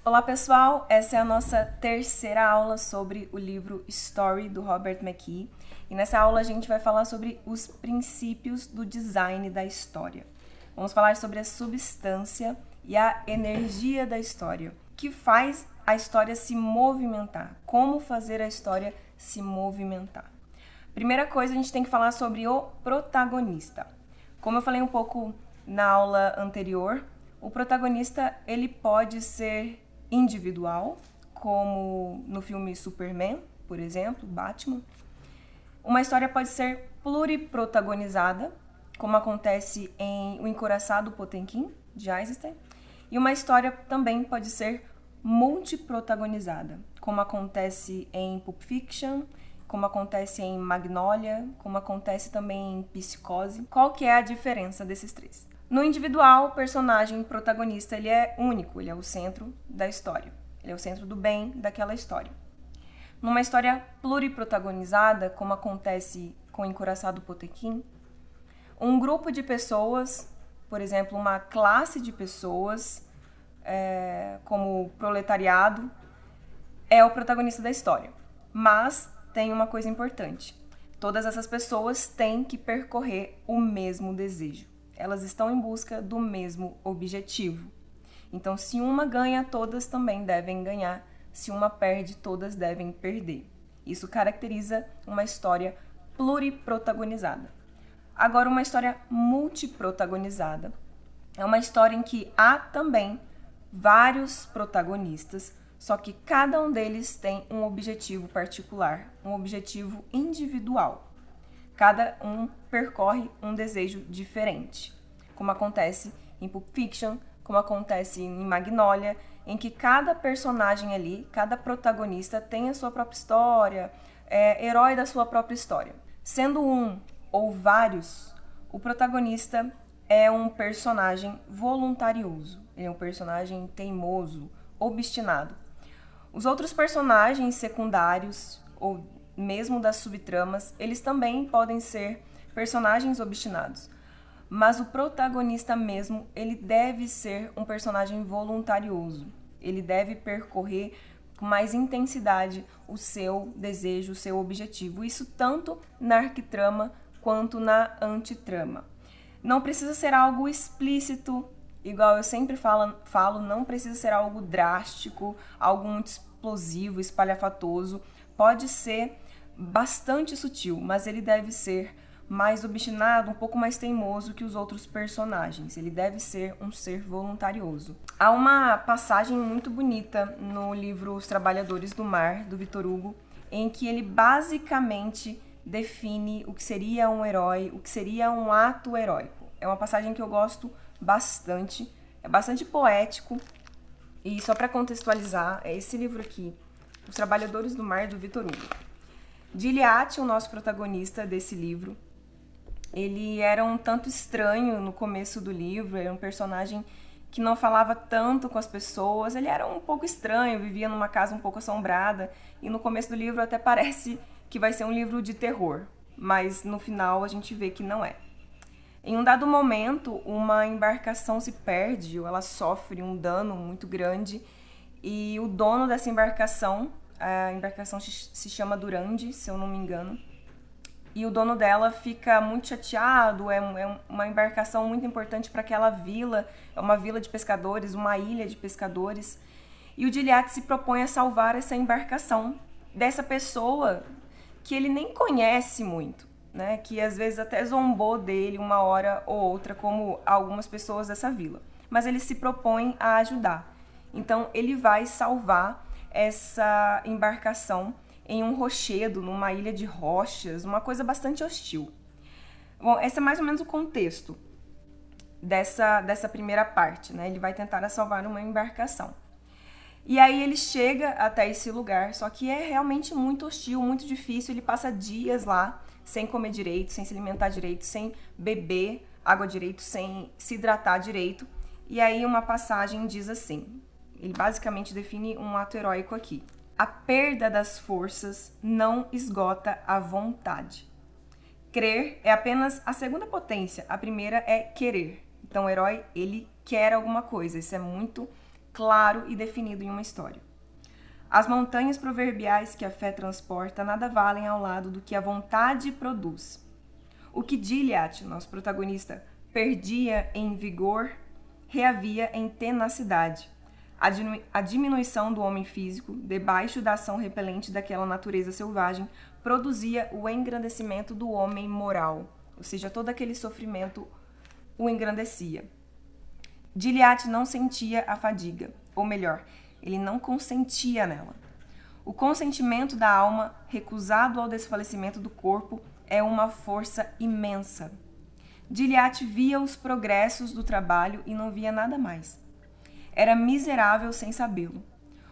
Olá pessoal, essa é a nossa terceira aula sobre o livro Story do Robert McKee. E nessa aula a gente vai falar sobre os princípios do design da história. Vamos falar sobre a substância e a energia da história, que faz a história se movimentar, como fazer a história se movimentar. Primeira coisa, a gente tem que falar sobre o protagonista. Como eu falei um pouco na aula anterior, o protagonista ele pode ser individual, como no filme Superman, por exemplo, Batman. Uma história pode ser pluriprotagonizada, como acontece em O Encoraçado Potemkin, de Eisenstein. E uma história também pode ser multiprotagonizada, como acontece em Pulp Fiction, como acontece em Magnolia, como acontece também em Psicose. Qual que é a diferença desses três? No individual, o personagem protagonista ele é único, ele é o centro da história. Ele é o centro do bem daquela história. Numa história pluriprotagonizada, como acontece com o Encoraçado Potemkin, um grupo de pessoas, por exemplo, uma classe de pessoas, como o proletariado, é o protagonista da história. Mas tem uma coisa importante. Todas essas pessoas têm que percorrer o mesmo desejo. Elas estão em busca do mesmo objetivo. Então, se uma ganha, todas também devem ganhar. Se uma perde, todas devem perder. Isso caracteriza uma história pluriprotagonizada. Agora, uma história multiprotagonizada é uma história em que há também vários protagonistas, só que cada um deles tem um objetivo particular, um objetivo individual. Cada um percorre um desejo diferente, como acontece em Pulp Fiction, como acontece em Magnolia, em que cada personagem ali, cada protagonista tem a sua própria história, é herói da sua própria história. Sendo um ou vários, o protagonista é um personagem voluntarioso, ele é um personagem teimoso, obstinado. Os outros personagens secundários, ou mesmo das subtramas, eles também podem ser personagens obstinados. Mas o protagonista mesmo, ele deve ser um personagem voluntarioso. Ele deve percorrer com mais intensidade o seu desejo, o seu objetivo. Isso tanto na arquitrama quanto na antitrama. Não precisa ser algo explícito, igual eu sempre falo, não precisa ser algo drástico, algo muito explosivo, espalhafatoso. Pode ser bastante sutil, mas ele deve ser mais obstinado, um pouco mais teimoso que os outros personagens. Ele deve ser um ser voluntarioso. Há uma passagem muito bonita no livro Os Trabalhadores do Mar, do Victor Hugo, em que ele basicamente define o que seria um herói, o que seria um ato heróico. É uma passagem que eu gosto bastante, é bastante poético. E só para contextualizar, é esse livro aqui, Os Trabalhadores do Mar, do Victor Hugo. Gilliatt, o nosso protagonista desse livro, ele era um tanto estranho no começo do livro, era um personagem que não falava tanto com as pessoas, ele era um pouco estranho, vivia numa casa um pouco assombrada, e no começo do livro até parece que vai ser um livro de terror, mas no final a gente vê que não é. Em um dado momento, uma embarcação se perde, ou ela sofre um dano muito grande, e o dono dessa embarcação, a embarcação se chama Durande, se eu não me engano, e o dono dela fica muito chateado, é uma embarcação muito importante para aquela vila, é uma vila de pescadores, uma ilha de pescadores, e o Gilliatt se propõe a salvar essa embarcação dessa pessoa que ele nem conhece muito, né? Que às vezes até zombou dele uma hora ou outra, como algumas pessoas dessa vila, mas ele se propõe a ajudar. Então ele vai salvar essa embarcação em um rochedo, numa ilha de rochas, uma coisa bastante hostil. Bom, esse é mais ou menos o contexto dessa primeira parte, né? Ele vai tentar salvar uma embarcação. E aí ele chega até esse lugar, só que é realmente muito hostil, muito difícil. Ele passa dias lá sem comer direito, sem se alimentar direito, sem beber água direito, sem se hidratar direito. E aí uma passagem diz assim, ele basicamente define um ato heróico aqui. A perda das forças não esgota a vontade. Crer é apenas a segunda potência, a primeira é querer. Então o herói, ele quer alguma coisa, isso é muito claro e definido em uma história. As montanhas proverbiais que a fé transporta nada valem ao lado do que a vontade produz. O que Gilliatt, nosso protagonista, perdia em vigor, reavia em tenacidade. A diminuição do homem físico, debaixo da ação repelente daquela natureza selvagem, produzia o engrandecimento do homem moral, ou seja, todo aquele sofrimento o engrandecia. Gilliatt não sentia a fadiga, ou melhor, ele não consentia nela. O consentimento da alma, recusado ao desfalecimento do corpo, é uma força imensa. Gilliatt via os progressos do trabalho e não via nada mais. Era miserável sem sabê-lo.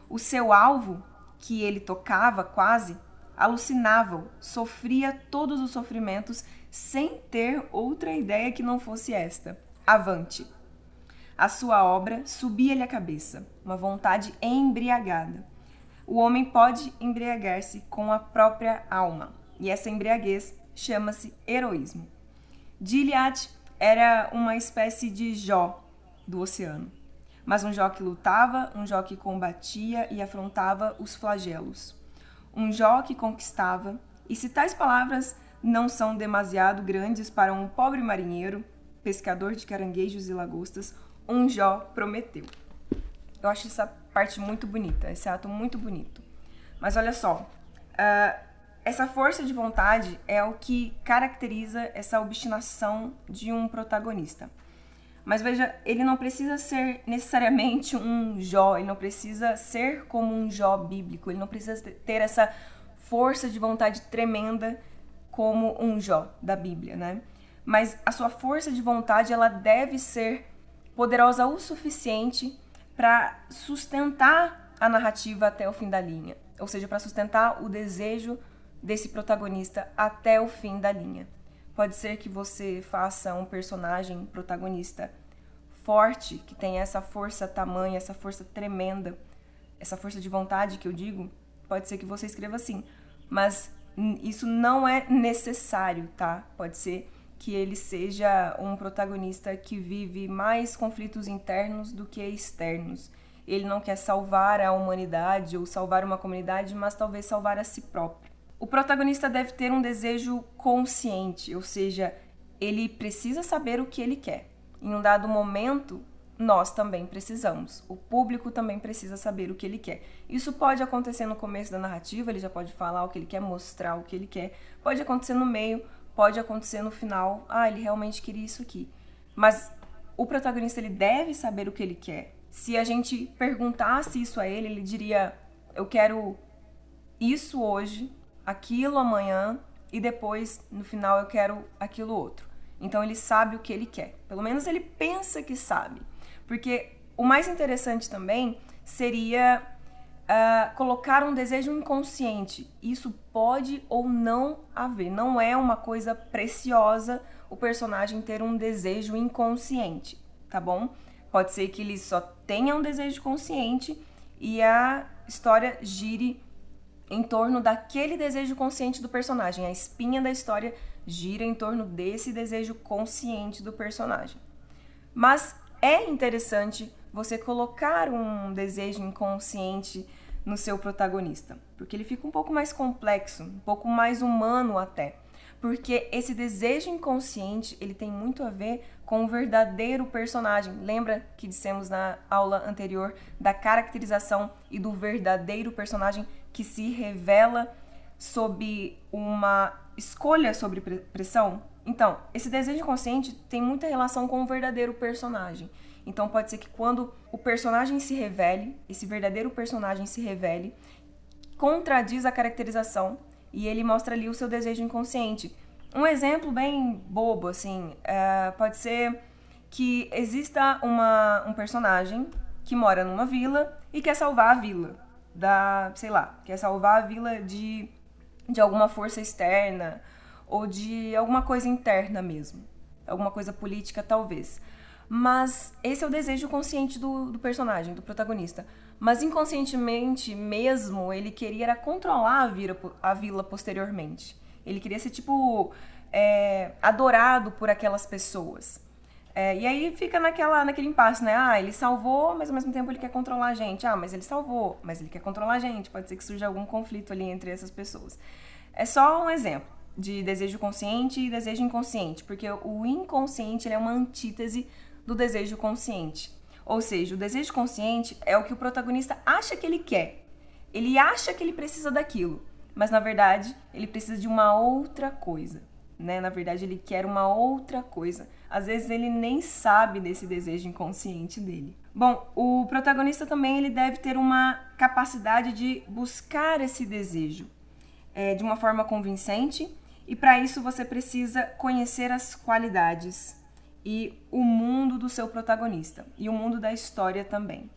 O seu alvo, que ele tocava quase, alucinava-o, sofria todos os sofrimentos sem ter outra ideia que não fosse esta: avante. A sua obra subia-lhe a cabeça, uma vontade embriagada. O homem pode embriagar-se com a própria alma, e essa embriaguez chama-se heroísmo. Gilliatt era uma espécie de Jó do oceano, mas um Jó que lutava, um Jó que combatia e afrontava os flagelos. Um Jó que conquistava, e se tais palavras não são demasiado grandes para um pobre marinheiro, pescador de caranguejos e lagostas, um Jó prometeu. Eu acho essa parte muito bonita, esse ato muito bonito. Mas olha só, essa força de vontade é o que caracteriza essa obstinação de um protagonista. Mas veja, ele não precisa ser necessariamente um Jó, ele não precisa ser como um Jó bíblico, ele não precisa ter essa força de vontade tremenda como um Jó da Bíblia, né? Mas a sua força de vontade, ela deve ser poderosa o suficiente para sustentar a narrativa até o fim da linha, ou seja, para sustentar o desejo desse protagonista até o fim da linha. Pode ser que você faça um personagem protagonista forte, que tenha essa força tamanha, essa força tremenda, essa força de vontade que eu digo, pode ser que você escreva assim, mas isso não é necessário, tá? Pode ser que ele seja um protagonista que vive mais conflitos internos do que externos. Ele não quer salvar a humanidade ou salvar uma comunidade, mas talvez salvar a si próprio. O protagonista deve ter um desejo consciente, ou seja, ele precisa saber o que ele quer. Em um dado momento, nós também precisamos. O público também precisa saber o que ele quer. Isso pode acontecer no começo da narrativa, ele já pode falar o que ele quer, mostrar o que ele quer. Pode acontecer no meio, pode acontecer no final. Ele realmente queria isso aqui. Mas o protagonista, ele deve saber o que ele quer. Se a gente perguntasse isso a ele, ele diria: eu quero isso hoje, aquilo amanhã e depois, no final, eu quero aquilo outro. Então ele sabe o que ele quer. Pelo menos ele pensa que sabe. Porque o mais interessante também seria colocar um desejo inconsciente. Isso pode ou não haver. Não é uma coisa preciosa o personagem ter um desejo inconsciente, tá bom? Pode ser que ele só tenha um desejo consciente e a história gire em torno daquele desejo consciente do personagem. A espinha da história gira em torno desse desejo consciente do personagem. Mas é interessante você colocar um desejo inconsciente no seu protagonista, porque ele fica um pouco mais complexo, um pouco mais humano até. Porque esse desejo inconsciente, ele tem muito a ver com o verdadeiro personagem. Lembra que dissemos na aula anterior da caracterização e do verdadeiro personagem que se revela sob uma escolha sobre pressão? Então, esse desejo inconsciente tem muita relação com o verdadeiro personagem. Então, pode ser que quando o personagem se revele, esse verdadeiro personagem se revele, contradiz a caracterização e ele mostra ali o seu desejo inconsciente. Um exemplo bem bobo, assim, pode ser que exista um personagem que mora numa vila e quer salvar a vila quer salvar a vila de alguma força externa ou de alguma coisa interna mesmo, alguma coisa política talvez. Mas esse é o desejo consciente do personagem, do protagonista. Mas inconscientemente mesmo, ele queria era controlar a vila posteriormente. Ele queria ser, adorado por aquelas pessoas. E aí fica naquele impasse, né? Ah, ele salvou, mas ao mesmo tempo ele quer controlar a gente. Ah, mas ele salvou, mas ele quer controlar a gente. Pode ser que surja algum conflito ali entre essas pessoas. É só um exemplo de desejo consciente e desejo inconsciente, porque o inconsciente ele é uma antítese do desejo consciente. Ou seja, o desejo consciente é o que o protagonista acha que ele quer. Ele acha que ele precisa daquilo, mas na verdade ele precisa de uma outra coisa. Né? Na verdade, ele quer uma outra coisa. Às vezes, ele nem sabe desse desejo inconsciente dele. Bom, o protagonista também ele deve ter uma capacidade de buscar esse desejo de uma forma convincente, e para isso você precisa conhecer as qualidades e o mundo do seu protagonista e o mundo da história também.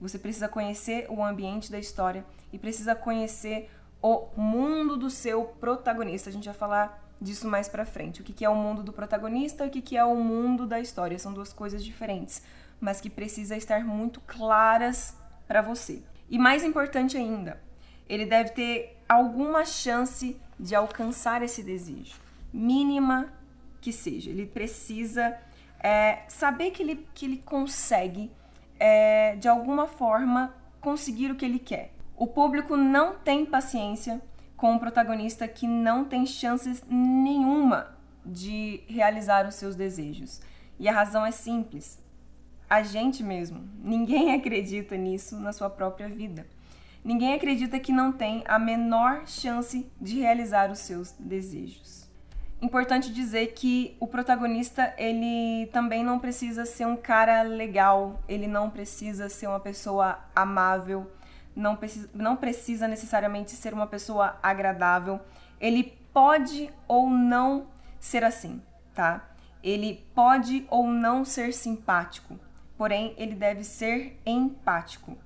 Você precisa conhecer o ambiente da história e precisa conhecer o mundo do seu protagonista. A gente vai falar disso mais pra frente. O que é o mundo do protagonista e o que é o mundo da história. São duas coisas diferentes, mas que precisam estar muito claras para você. E mais importante ainda, ele deve ter alguma chance de alcançar esse desejo, mínima que seja. Ele precisa saber que ele consegue, de alguma forma, conseguir o que ele quer. O público não tem paciência com um protagonista que não tem chances nenhuma de realizar os seus desejos. E a razão é simples. A gente mesmo. Ninguém acredita nisso na sua própria vida. Ninguém acredita que não tem a menor chance de realizar os seus desejos. Importante dizer que o protagonista, ele também não precisa ser um cara legal, ele não precisa ser uma pessoa amável, não precisa necessariamente ser uma pessoa agradável. Ele pode ou não ser assim, tá? Ele pode ou não ser simpático, porém ele deve ser empático.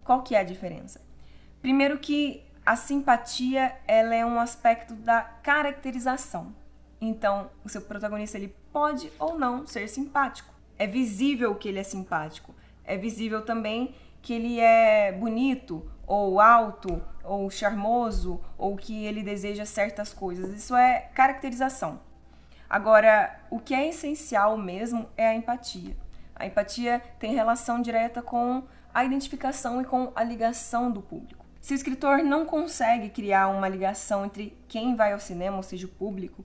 Qual que é a diferença? Primeiro que a simpatia, ela é um aspecto da caracterização. Então, o seu protagonista, ele pode ou não ser simpático. É visível que ele é simpático. É visível também que ele é bonito, ou alto, ou charmoso, ou que ele deseja certas coisas. Isso é caracterização. Agora, o que é essencial mesmo é a empatia. A empatia tem relação direta com a identificação e com a ligação do público. Se o escritor não consegue criar uma ligação entre quem vai ao cinema, ou seja, o público,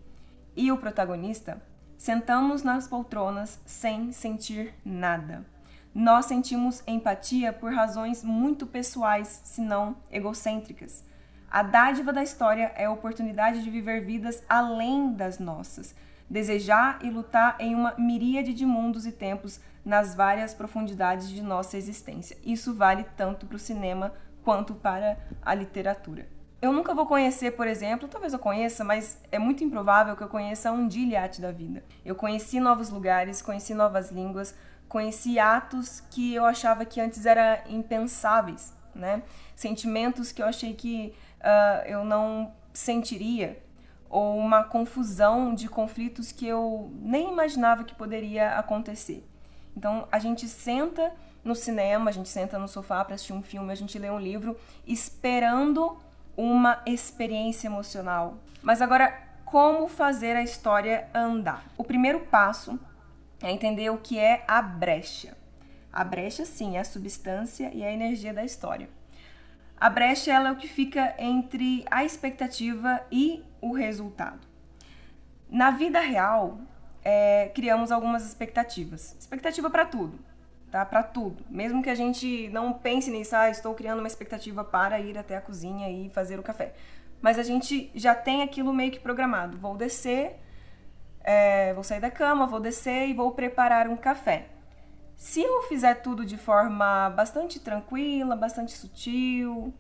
e o protagonista, sentamos nas poltronas sem sentir nada. Nós sentimos empatia por razões muito pessoais, se não egocêntricas. A dádiva da história é a oportunidade de viver vidas além das nossas, desejar e lutar em uma miríade de mundos e tempos nas várias profundidades de nossa existência. Isso vale tanto para o cinema quanto para a literatura. Eu nunca vou conhecer, por exemplo, talvez eu conheça, mas é muito improvável que eu conheça um Gilead da vida. Eu conheci novos lugares, conheci novas línguas, conheci atos que eu achava que antes eram impensáveis, né? Sentimentos que eu achei que eu não sentiria, ou uma confusão de conflitos que eu nem imaginava que poderia acontecer. Então, a gente senta no cinema, a gente senta no sofá para assistir um filme, a gente lê um livro, esperando uma experiência emocional. Mas agora, como fazer a história andar? O primeiro passo é entender o que é a brecha. A brecha, sim, é a substância e a energia da história. A brecha ela é o que fica entre a expectativa e o resultado. Na vida real, criamos algumas expectativas. Expectativa para tudo, tá? Para tudo. Mesmo que a gente não pense nisso, estou criando uma expectativa para ir até a cozinha e fazer o café. Mas a gente já tem aquilo meio que programado. Vou descer, vou sair da cama, vou descer e vou preparar um café. Se eu fizer tudo de forma bastante tranquila, bastante sutil,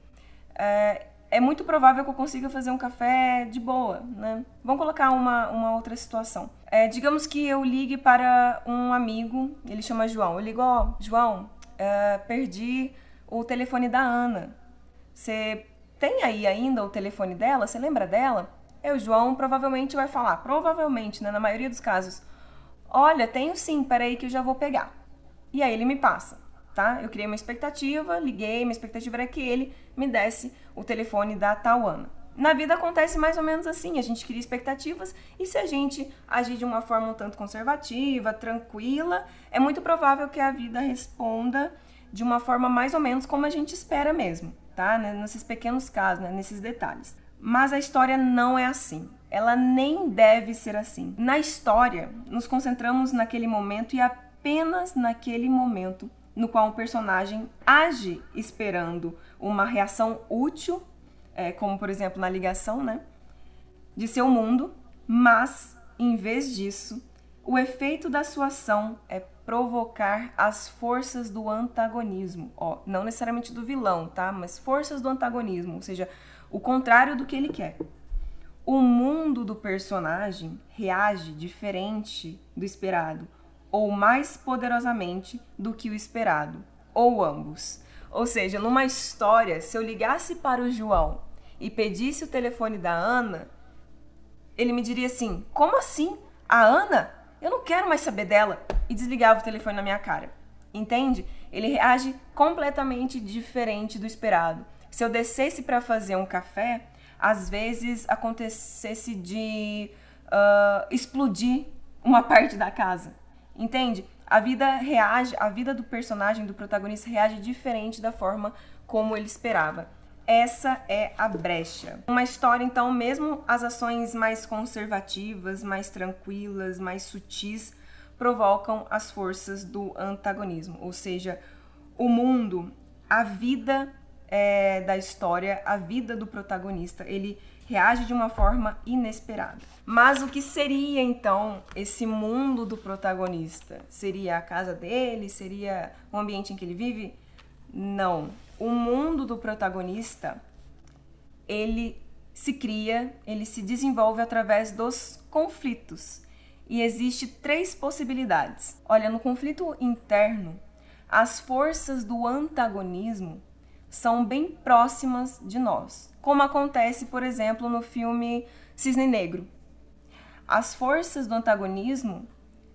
é muito provável que eu consiga fazer um café de boa, né? Vamos colocar uma outra situação. Digamos que eu ligue para um amigo, ele chama João. Eu ligo, João, perdi o telefone da Ana. Você tem aí ainda o telefone dela? Você lembra dela? O João provavelmente vai falar, provavelmente, né, na maioria dos casos, olha, tenho sim, peraí que eu já vou pegar. E aí ele me passa, tá? Eu criei uma expectativa, liguei, minha expectativa era que ele me desse o telefone da tal Ana. Na vida acontece mais ou menos assim, a gente cria expectativas e se a gente agir de uma forma um tanto conservativa, tranquila, é muito provável que a vida responda de uma forma mais ou menos como a gente espera mesmo, tá? Nesses pequenos casos, né? Nesses detalhes. Mas a história não é assim. Ela nem deve ser assim. Na história, nos concentramos naquele momento e apenas naquele momento no qual um personagem age esperando uma reação útil, como por exemplo na ligação, né, de seu mundo, mas em vez disso, o efeito da sua ação é provocar as forças do antagonismo, não necessariamente do vilão, tá? Mas forças do antagonismo, ou seja, o contrário do que ele quer. O mundo do personagem reage diferente do esperado, ou mais poderosamente do que o esperado, ou ambos. Ou seja, numa história, se eu ligasse para o João e pedisse o telefone da Ana, ele me diria assim: como assim? A Ana? Eu não quero mais saber dela. E desligava o telefone na minha cara. Entende? Ele reage completamente diferente do esperado. Se eu descesse para fazer um café, às vezes acontecesse de explodir uma parte da casa. Entende? A vida do personagem, do protagonista, reage diferente da forma como ele esperava. Essa é a brecha. Uma história, então, mesmo as ações mais conservativas, mais tranquilas, mais sutis, provocam as forças do antagonismo. Ou seja, o mundo, a vida da história, a vida do protagonista, ele reage de uma forma inesperada. Mas o que seria, então, esse mundo do protagonista? Seria a casa dele? Seria o ambiente em que ele vive? Não. O mundo do protagonista, ele se cria, ele se desenvolve através dos conflitos. E existe 3 possibilidades. Olha, no conflito interno, as forças do antagonismo são bem próximas de nós, como acontece, por exemplo, no filme Cisne Negro. As forças do antagonismo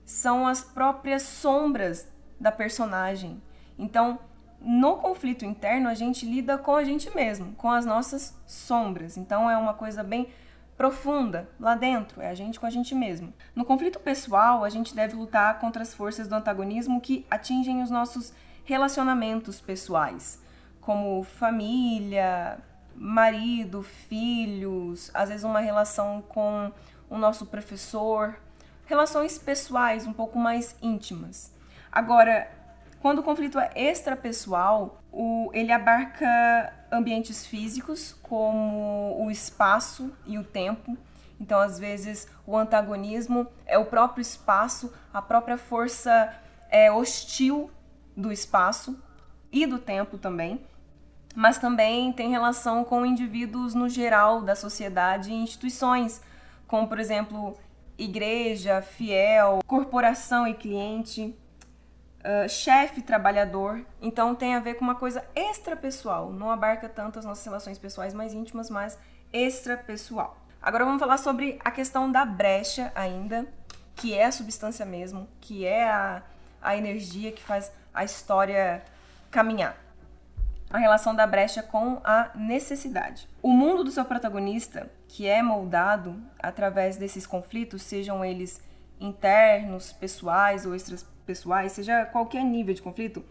são as próprias sombras da personagem. Então, no conflito interno, a gente lida com a gente mesmo, com as nossas sombras. Então, é uma coisa bem profunda lá dentro, é a gente com a gente mesmo. No conflito pessoal, a gente deve lutar contra as forças do antagonismo que atingem os nossos relacionamentos pessoais, como família, marido, filhos, às vezes uma relação com o nosso professor, relações pessoais um pouco mais íntimas. Agora, quando o conflito é extrapessoal, ele abarca ambientes físicos, como o espaço e o tempo. Então, às vezes, o antagonismo é o próprio espaço, a própria força hostil do espaço e do tempo também. Mas também tem relação com indivíduos no geral da sociedade e instituições, como, por exemplo, igreja, fiel, corporação e cliente, chefe, trabalhador. Então tem a ver com uma coisa extrapessoal, não abarca tanto as nossas relações pessoais mais íntimas, mas extrapessoal. Agora vamos falar sobre a questão da brecha ainda, que é a substância mesmo, que é a energia que faz a história caminhar. A relação da brecha com a necessidade. O mundo do seu protagonista, que é moldado através desses conflitos, sejam eles internos, pessoais ou extrapessoais, seja qualquer nível de conflito,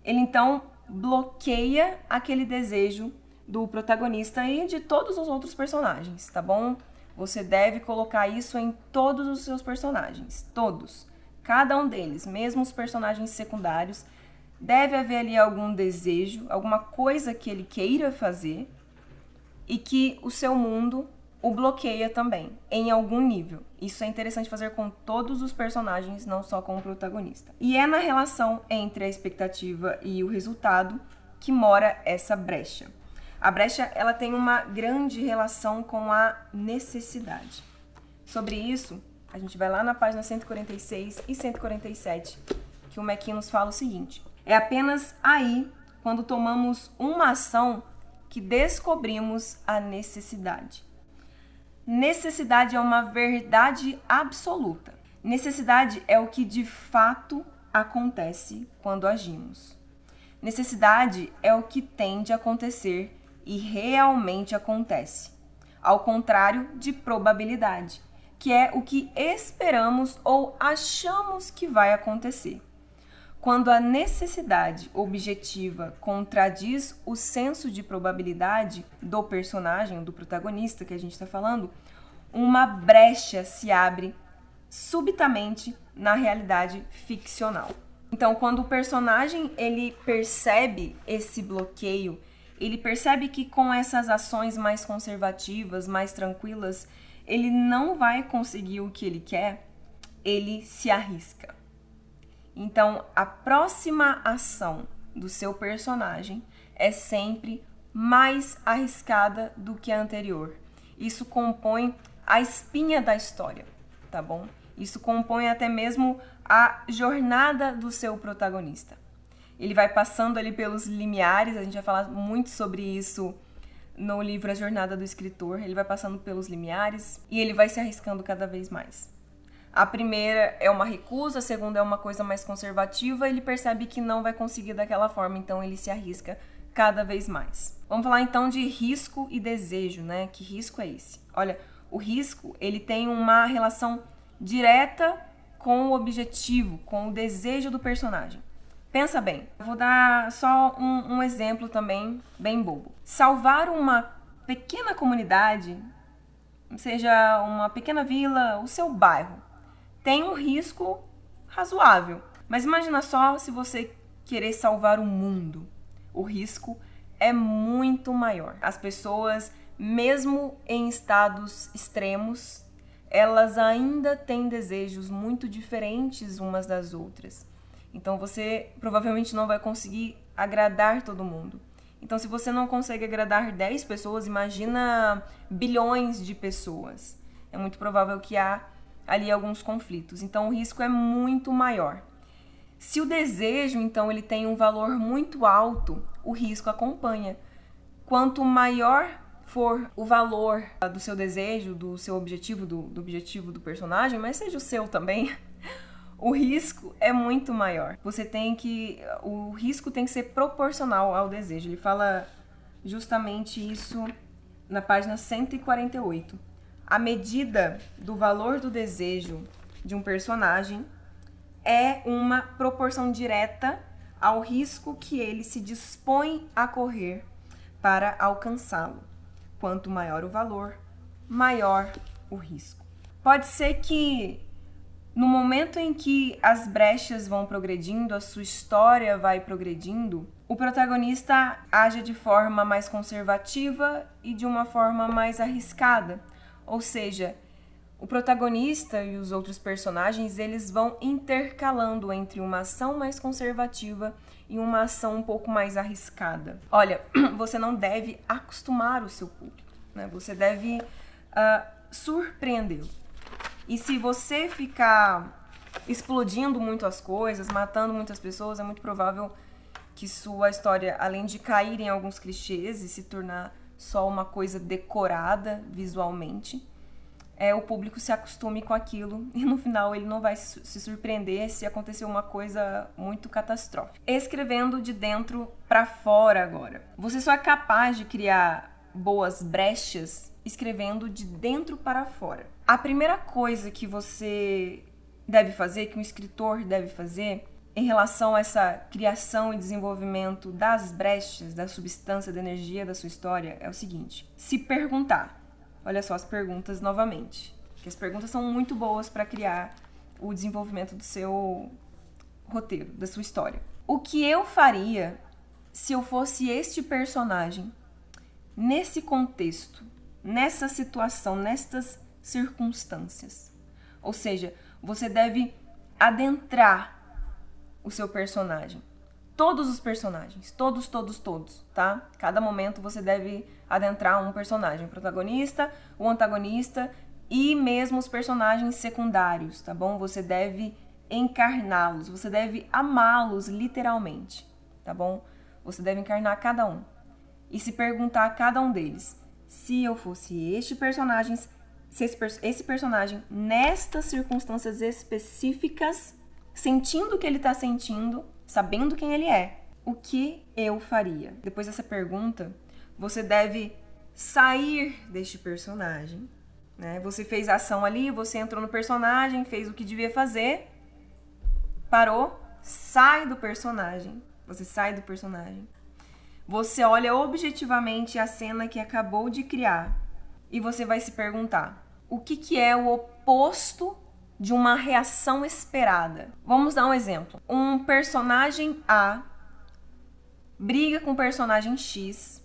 ele então bloqueia aquele desejo do protagonista e de todos os outros personagens, tá bom? Você deve colocar isso em todos os seus personagens, todos. Cada um deles, mesmo os personagens secundários, deve haver ali algum desejo, alguma coisa que ele queira fazer e que o seu mundo o bloqueia também, em algum nível. Isso é interessante fazer com todos os personagens, não só com o protagonista. E é na relação entre a expectativa e o resultado que mora essa brecha. A brecha, ela tem uma grande relação com a necessidade. Sobre isso, a gente vai lá na página 146 e 147, que o McKee nos fala o seguinte: é apenas aí, quando tomamos uma ação, que descobrimos a necessidade. Necessidade é uma verdade absoluta. Necessidade é o que de fato acontece quando agimos. Necessidade é o que tem de acontecer e realmente acontece. ao contrário de probabilidade, que é o que esperamos ou achamos que vai acontecer. Quando a necessidade objetiva contradiz o senso de probabilidade do personagem, do protagonista que a gente está falando, uma brecha se abre subitamente na realidade ficcional. Então, quando o personagem ele percebe esse bloqueio, ele percebe que com essas ações mais conservativas, mais tranquilas, ele não vai conseguir o que ele quer, ele se arrisca. Então, a próxima ação do seu personagem é sempre mais arriscada do que a anterior. Isso compõe a espinha da história, tá bom? Isso compõe até mesmo a jornada do seu protagonista. Ele vai passando ali pelos limiares, a gente vai falar muito sobre isso no livro A Jornada do Escritor. Ele vai passando pelos limiares e ele vai se arriscando cada vez mais. A primeira é uma recusa, a segunda é uma coisa mais conservativa, ele percebe que não vai conseguir daquela forma, então ele se arrisca cada vez mais. Vamos falar então de risco e desejo, né? Que risco é esse? Olha, o risco, ele tem uma relação direta com o objetivo, com o desejo do personagem. Pensa bem, eu vou dar só um exemplo também bem bobo. Salvar uma pequena comunidade, seja uma pequena vila, o seu bairro, tem um risco razoável. Mas imagina só se você querer salvar o mundo. O risco é muito maior. As pessoas, mesmo em estados extremos, elas ainda têm desejos muito diferentes umas das outras. Então você provavelmente não vai conseguir agradar todo mundo. Então se você não consegue agradar 10 pessoas, imagina bilhões de pessoas. É muito provável que há ali alguns conflitos. Então o risco é muito maior. Se o desejo, então, ele tem um valor muito alto, o risco acompanha. Quanto maior for o valor do seu desejo, do seu objetivo, do objetivo do personagem, mas seja o seu também, o risco é muito maior. O risco tem que ser proporcional ao desejo. Ele fala justamente isso na página 148. A medida do valor do desejo de um personagem é uma proporção direta ao risco que ele se dispõe a correr para alcançá-lo. Quanto maior o valor, maior o risco. Pode ser que no momento em que as brechas vão progredindo, a sua história vai progredindo, o protagonista age de forma mais conservativa e de uma forma mais arriscada. Ou seja, o protagonista e os outros personagens, eles vão intercalando entre uma ação mais conservativa e uma ação um pouco mais arriscada. Olha, você não deve acostumar o seu público, né? Você deve surpreendê-lo. E se você ficar explodindo muito as coisas, matando muitas pessoas, é muito provável que sua história, além de cair em alguns clichês e se tornar só uma coisa decorada visualmente, o público se acostume com aquilo e no final ele não vai se surpreender se acontecer uma coisa muito catastrófica. Escrevendo de dentro para fora agora. Você só é capaz de criar boas brechas escrevendo de dentro para fora. A primeira coisa que você deve fazer, que um escritor deve fazer, em relação a essa criação e desenvolvimento das brechas, da substância, da energia da sua história, é o seguinte: se perguntar. Olha só as perguntas novamente, que as perguntas são muito boas para criar o desenvolvimento do seu roteiro, da sua história. O que eu faria se eu fosse este personagem, nesse contexto, nessa situação, nestas circunstâncias? Ou seja, você deve adentrar o seu personagem. Todos os personagens, todos, tá? Cada momento você deve adentrar um personagem, o protagonista, o antagonista e mesmo os personagens secundários, tá bom? Você deve encarná-los, você deve amá-los literalmente, tá bom? Você deve encarnar cada um e se perguntar a cada um deles: se eu fosse este personagem, se esse personagem, nestas circunstâncias específicas, sentindo o que ele está sentindo, sabendo quem ele é, o que eu faria? Depois dessa pergunta, você deve sair deste personagem, né? Você fez a ação ali, você entrou no personagem, fez o que devia fazer, parou, sai do personagem. Você sai do personagem. Você olha objetivamente a cena que acabou de criar e você vai se perguntar: o que é o oposto de uma reação esperada? Vamos dar um exemplo. Um personagem A briga com o personagem X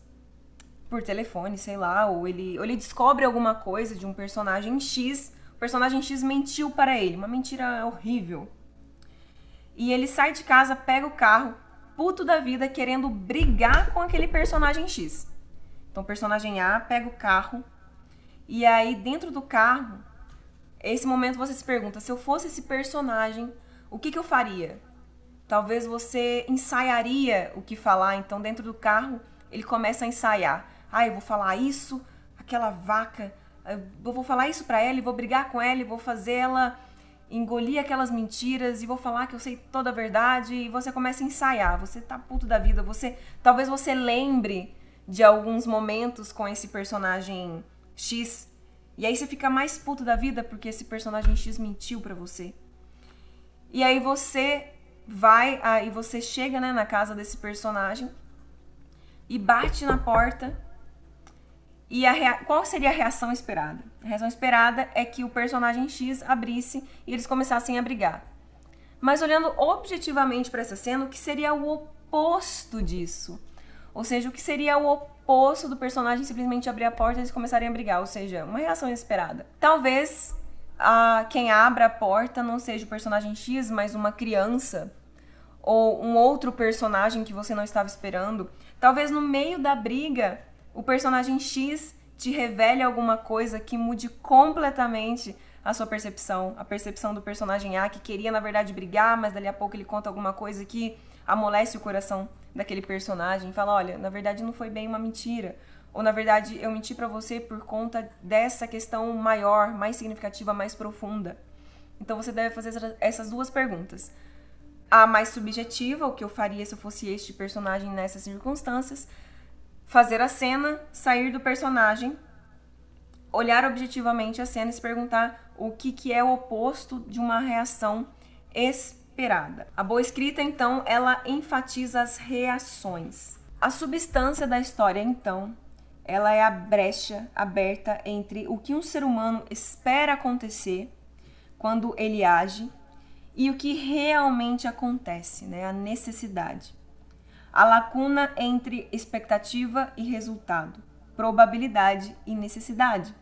por telefone, sei lá, ou ele descobre alguma coisa de um personagem X, o personagem X mentiu para ele, uma mentira horrível. E ele sai de casa, pega o carro, puto da vida, querendo brigar com aquele personagem X. Então o personagem A pega o carro, e aí dentro do carro, esse momento você se pergunta: se eu fosse esse personagem, o que eu faria? Talvez você ensaiaria o que falar, então dentro do carro ele começa a ensaiar. Eu vou falar isso, aquela vaca, eu vou falar isso pra ela e vou brigar com ela e vou fazer ela engolir aquelas mentiras e vou falar que eu sei toda a verdade, e você começa a ensaiar, você tá puto da vida, talvez você lembre de alguns momentos com esse personagem X, e aí você fica mais puto da vida porque esse personagem X mentiu pra você. E aí você você chega, né, na casa desse personagem e bate na porta. E qual seria a reação esperada? A reação esperada é que o personagem X abrisse e eles começassem a brigar. Mas olhando objetivamente para essa cena, o que seria o oposto disso? Ou seja, o que seria o oposto do personagem simplesmente abrir a porta e eles começarem a brigar? Ou seja, uma reação inesperada. Talvez quem abra a porta não seja o personagem X, mas uma criança ou um outro personagem que você não estava esperando. Talvez no meio da briga o personagem X te revele alguma coisa que mude completamente a sua percepção. A percepção do personagem A, que queria, na verdade, brigar, mas dali a pouco ele conta alguma coisa que amolece o coração daquele personagem. Fala: olha, na verdade não foi bem uma mentira. Ou, na verdade, eu menti pra você por conta dessa questão maior, mais significativa, mais profunda. Então você deve fazer essas duas perguntas. A mais subjetiva, o que eu faria se eu fosse este personagem nessas circunstâncias. Fazer a cena, sair do personagem, olhar objetivamente a cena e se perguntar o que é o oposto de uma reação esperada. A boa escrita, então, ela enfatiza as reações. A substância da história, então, ela é a brecha aberta entre o que um ser humano espera acontecer quando ele age e o que realmente acontece, né? A necessidade. A lacuna entre expectativa e resultado, probabilidade e necessidade.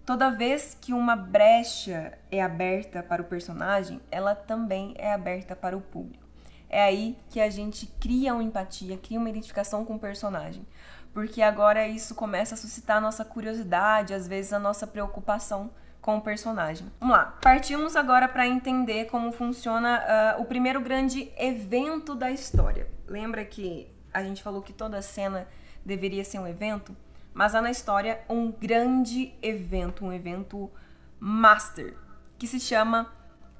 Toda vez que uma brecha é aberta para o personagem, ela também é aberta para o público. É aí que a gente cria uma empatia, cria uma identificação com o personagem. Porque agora isso começa a suscitar a nossa curiosidade, às vezes a nossa preocupação com o personagem. Vamos lá, partimos agora para entender como funciona o primeiro grande evento da história. Lembra que a gente falou que toda cena deveria ser um evento? Mas há na história um grande evento, um evento master, que se chama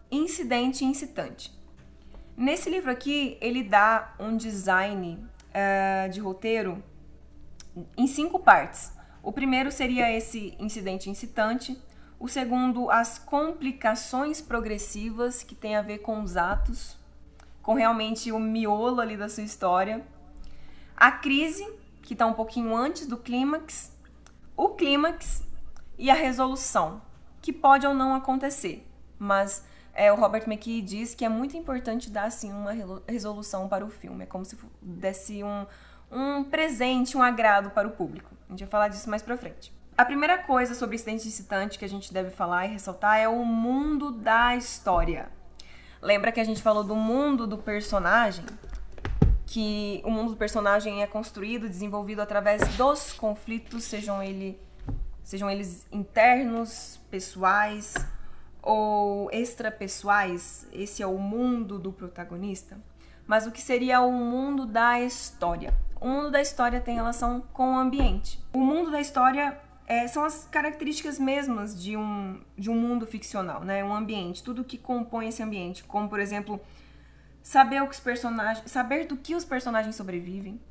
Incidente Incitante. Nesse livro aqui, ele dá um design de roteiro em 5 partes. O primeiro seria esse incidente incitante. O segundo, as complicações progressivas, que tem a ver com os atos, com realmente o miolo ali da sua história. A crise, que está um pouquinho antes do clímax. O clímax e a resolução, que pode ou não acontecer. Mas o Robert McKee diz que é muito importante dar assim, uma resolução para o filme. É como se desse um presente, um agrado para o público. A gente vai falar disso mais pra frente. A primeira coisa sobre incidente incitante que a gente deve falar e ressaltar é o mundo da história. Lembra que a gente falou do mundo do personagem? Que o mundo do personagem é construído, desenvolvido através dos conflitos, sejam eles internos, pessoais ou extrapessoais. Esse é o mundo do protagonista. Mas o que seria o mundo da história? O mundo da história tem relação com o ambiente. O mundo da história são as características mesmas de um mundo ficcional, né? Um ambiente, tudo que compõe esse ambiente, como, por exemplo, saber do que os personagens sobrevivem,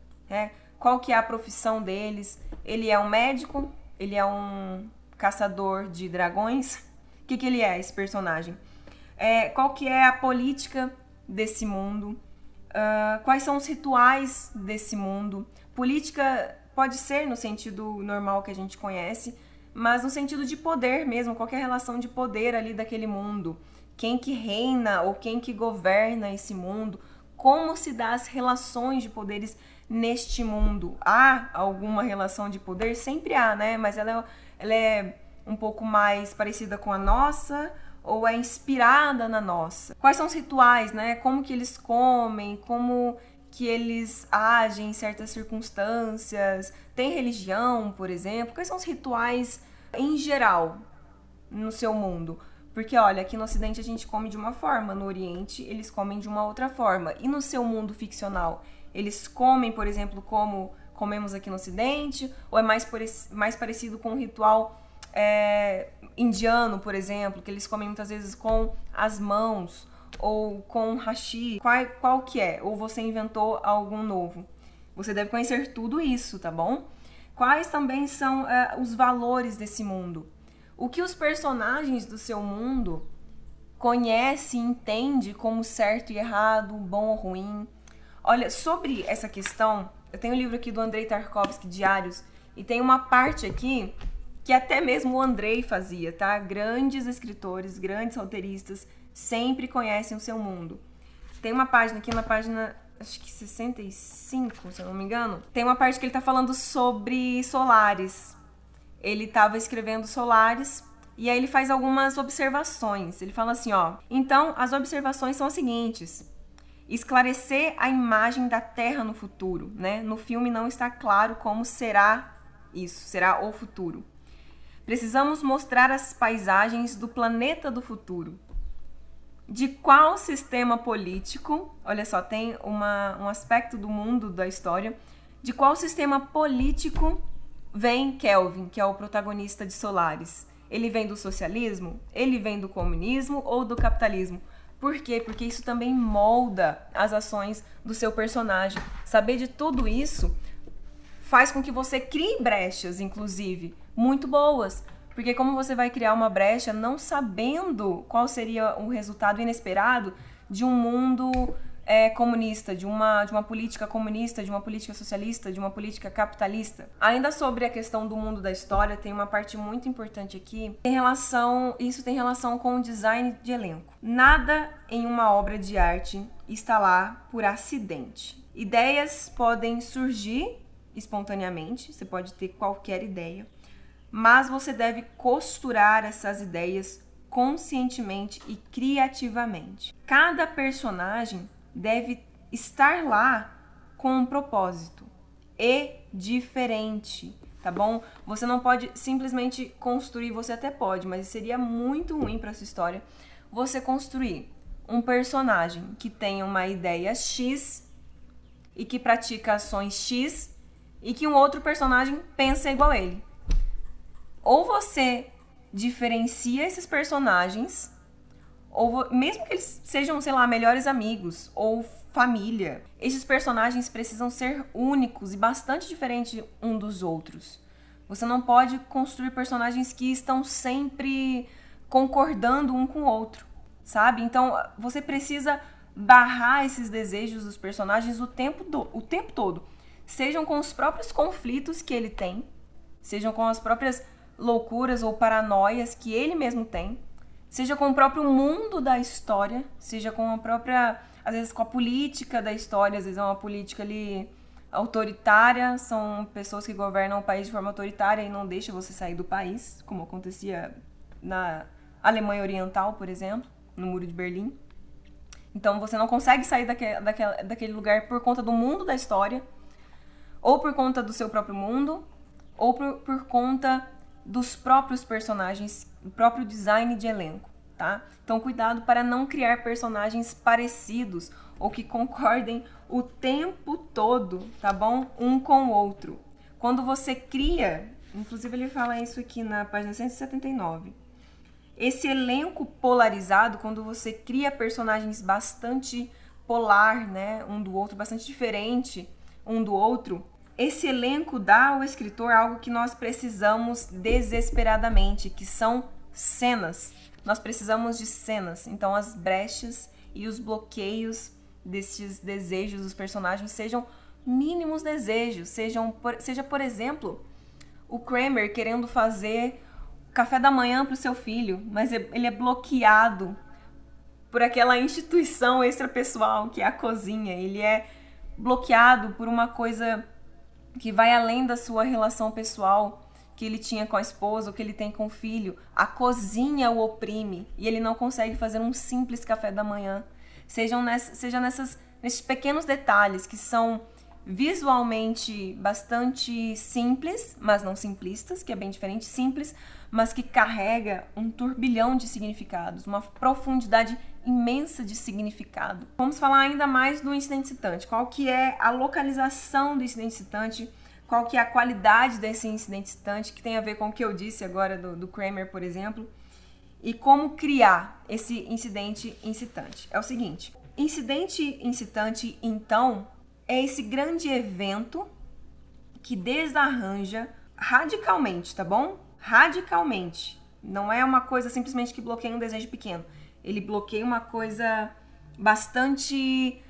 qual que é a profissão deles, Ele é um médico? Ele é um caçador de dragões? O que ele é, esse personagem? Qual que é a política desse mundo? Quais são os rituais desse mundo? Política pode ser no sentido normal que a gente conhece, mas no sentido de poder mesmo, qualquer relação de poder ali daquele mundo. Quem que reina ou quem que governa esse mundo? Como se dá as relações de poderes neste mundo? Há alguma relação de poder? Sempre há, né? Mas ela é um pouco mais parecida com a nossa ou é inspirada na nossa? Quais são os rituais, né? Como que eles comem? Como que eles agem em certas circunstâncias? Tem religião, por exemplo? Quais são os rituais em geral no seu mundo? Porque, olha, aqui no Ocidente a gente come de uma forma, no Oriente eles comem de uma outra forma. E no seu mundo ficcional, eles comem, por exemplo, como comemos aqui no Ocidente? Ou é mais parecido com um ritual indiano, por exemplo, que eles comem muitas vezes com as mãos ou com hashi? Qual que é? Ou você inventou algum novo? Você deve conhecer tudo isso, tá bom? Quais também são os valores desse mundo? O que os personagens do seu mundo conhecem e entendem como certo e errado, bom ou ruim? Olha, sobre essa questão, eu tenho um livro aqui do Andrei Tarkovsky, Diários, e tem uma parte aqui que até mesmo o Andrei fazia, tá? Grandes escritores, grandes roteiristas sempre conhecem o seu mundo. Tem uma página aqui, na página, acho que 65, se eu não me engano, tem uma parte que ele tá falando sobre Solaris. Ele estava escrevendo Solaris e aí ele faz algumas observações. Ele fala assim, ó: então, as observações são as seguintes: esclarecer a imagem da Terra no futuro, né? No filme não está claro como será isso, será o futuro. Precisamos mostrar as paisagens do planeta do futuro. De qual sistema político, olha só, tem um aspecto do mundo, da história, de qual sistema político vem Kelvin, que é o protagonista de Solaris? Ele vem do socialismo? Ele vem do comunismo ou do capitalismo? Por quê? Porque isso também molda as ações do seu personagem. Saber de tudo isso faz com que você crie brechas, inclusive, muito boas. Porque como você vai criar uma brecha não sabendo qual seria o resultado inesperado de um mundo comunista, de uma política comunista, de uma política socialista, de uma política capitalista. Ainda sobre a questão do mundo da história, tem uma parte muito importante aqui. Isso tem relação com o design de elenco. Nada em uma obra de arte está lá por acidente. Ideias podem surgir espontaneamente, você pode ter qualquer ideia, mas você deve costurar essas ideias conscientemente e criativamente. Cada personagem deve estar lá com um propósito e diferente, tá bom? Você não pode simplesmente construir, você até pode, mas seria muito ruim para sua história você construir um personagem que tem uma ideia X e que pratica ações X e que um outro personagem pensa igual a ele. Ou você diferencia esses personagens, ou mesmo que eles sejam, sei lá, melhores amigos ou família, esses personagens precisam ser únicos e bastante diferentes um dos outros. Você não pode construir personagens que estão sempre concordando um com o outro, sabe? Então, você precisa barrar esses desejos dos personagens o tempo todo. Sejam com os próprios conflitos que ele tem, sejam com as próprias loucuras ou paranoias que ele mesmo tem, seja com o próprio mundo da história, seja com a própria, às vezes com a política da história, às vezes é uma política ali autoritária, são pessoas que governam o país de forma autoritária e não deixam você sair do país, como acontecia na Alemanha Oriental, por exemplo, no Muro de Berlim. Então você não consegue sair daquele lugar por conta do mundo da história, ou por conta do seu próprio mundo, ou por conta dos próprios personagens, do próprio design de elenco, tá? Então, cuidado para não criar personagens parecidos ou que concordem o tempo todo, tá bom? Um com o outro. Quando você cria, inclusive ele fala isso aqui na página 179, esse elenco polarizado, quando você cria personagens bastante polar, né, um do outro, bastante diferente um do outro, esse elenco dá ao escritor algo que nós precisamos desesperadamente, que são cenas. Nós precisamos de cenas. Então as brechas e os bloqueios desses desejos dos personagens sejam mínimos desejos. Seja, por exemplo, o Kramer querendo fazer café da manhã para o seu filho, mas ele é bloqueado por aquela instituição extrapessoal que é a cozinha. Ele é bloqueado por uma coisa que vai além da sua relação pessoal que ele tinha com a esposa, ou que ele tem com o filho. A cozinha o oprime e ele não consegue fazer um simples café da manhã. Seja nesses pequenos detalhes que são visualmente bastante simples, mas não simplistas, que é bem diferente, simples, mas que carrega um turbilhão de significados, uma profundidade imensa de significado. Vamos falar ainda mais do incidente excitante. Qual que é a localização do incidente excitante? Qual que é a qualidade desse incidente excitante, que tem a ver com o que eu disse agora do Kramer, por exemplo, e como criar esse incidente incitante. É o seguinte, incidente incitante, então, é esse grande evento que desarranja radicalmente, tá bom? Radicalmente. Não é uma coisa simplesmente que bloqueia um desejo pequeno. Ele bloqueia uma coisa bastante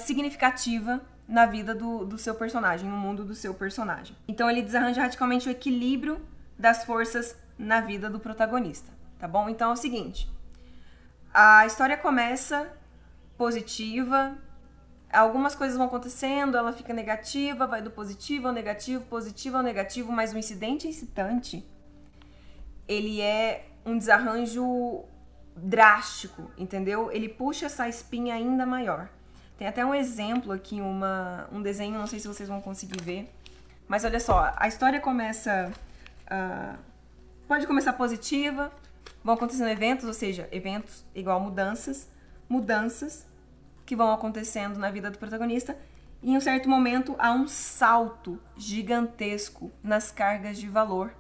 significativa na vida do seu personagem, no mundo do seu personagem. Então ele desarranja radicalmente o equilíbrio das forças na vida do protagonista, tá bom? Então é o seguinte, a história começa positiva, algumas coisas vão acontecendo, ela fica negativa, vai do positivo ao negativo, positivo ao negativo, mas o incidente incitante, ele é um desarranjo drástico, entendeu? Ele puxa essa espinha ainda maior. Tem até um exemplo aqui, um desenho, não sei se vocês vão conseguir ver, mas olha só, a história começa, pode começar positiva, vão acontecendo eventos, ou seja, eventos igual mudanças que vão acontecendo na vida do protagonista, e em um certo momento há um salto gigantesco nas cargas de valor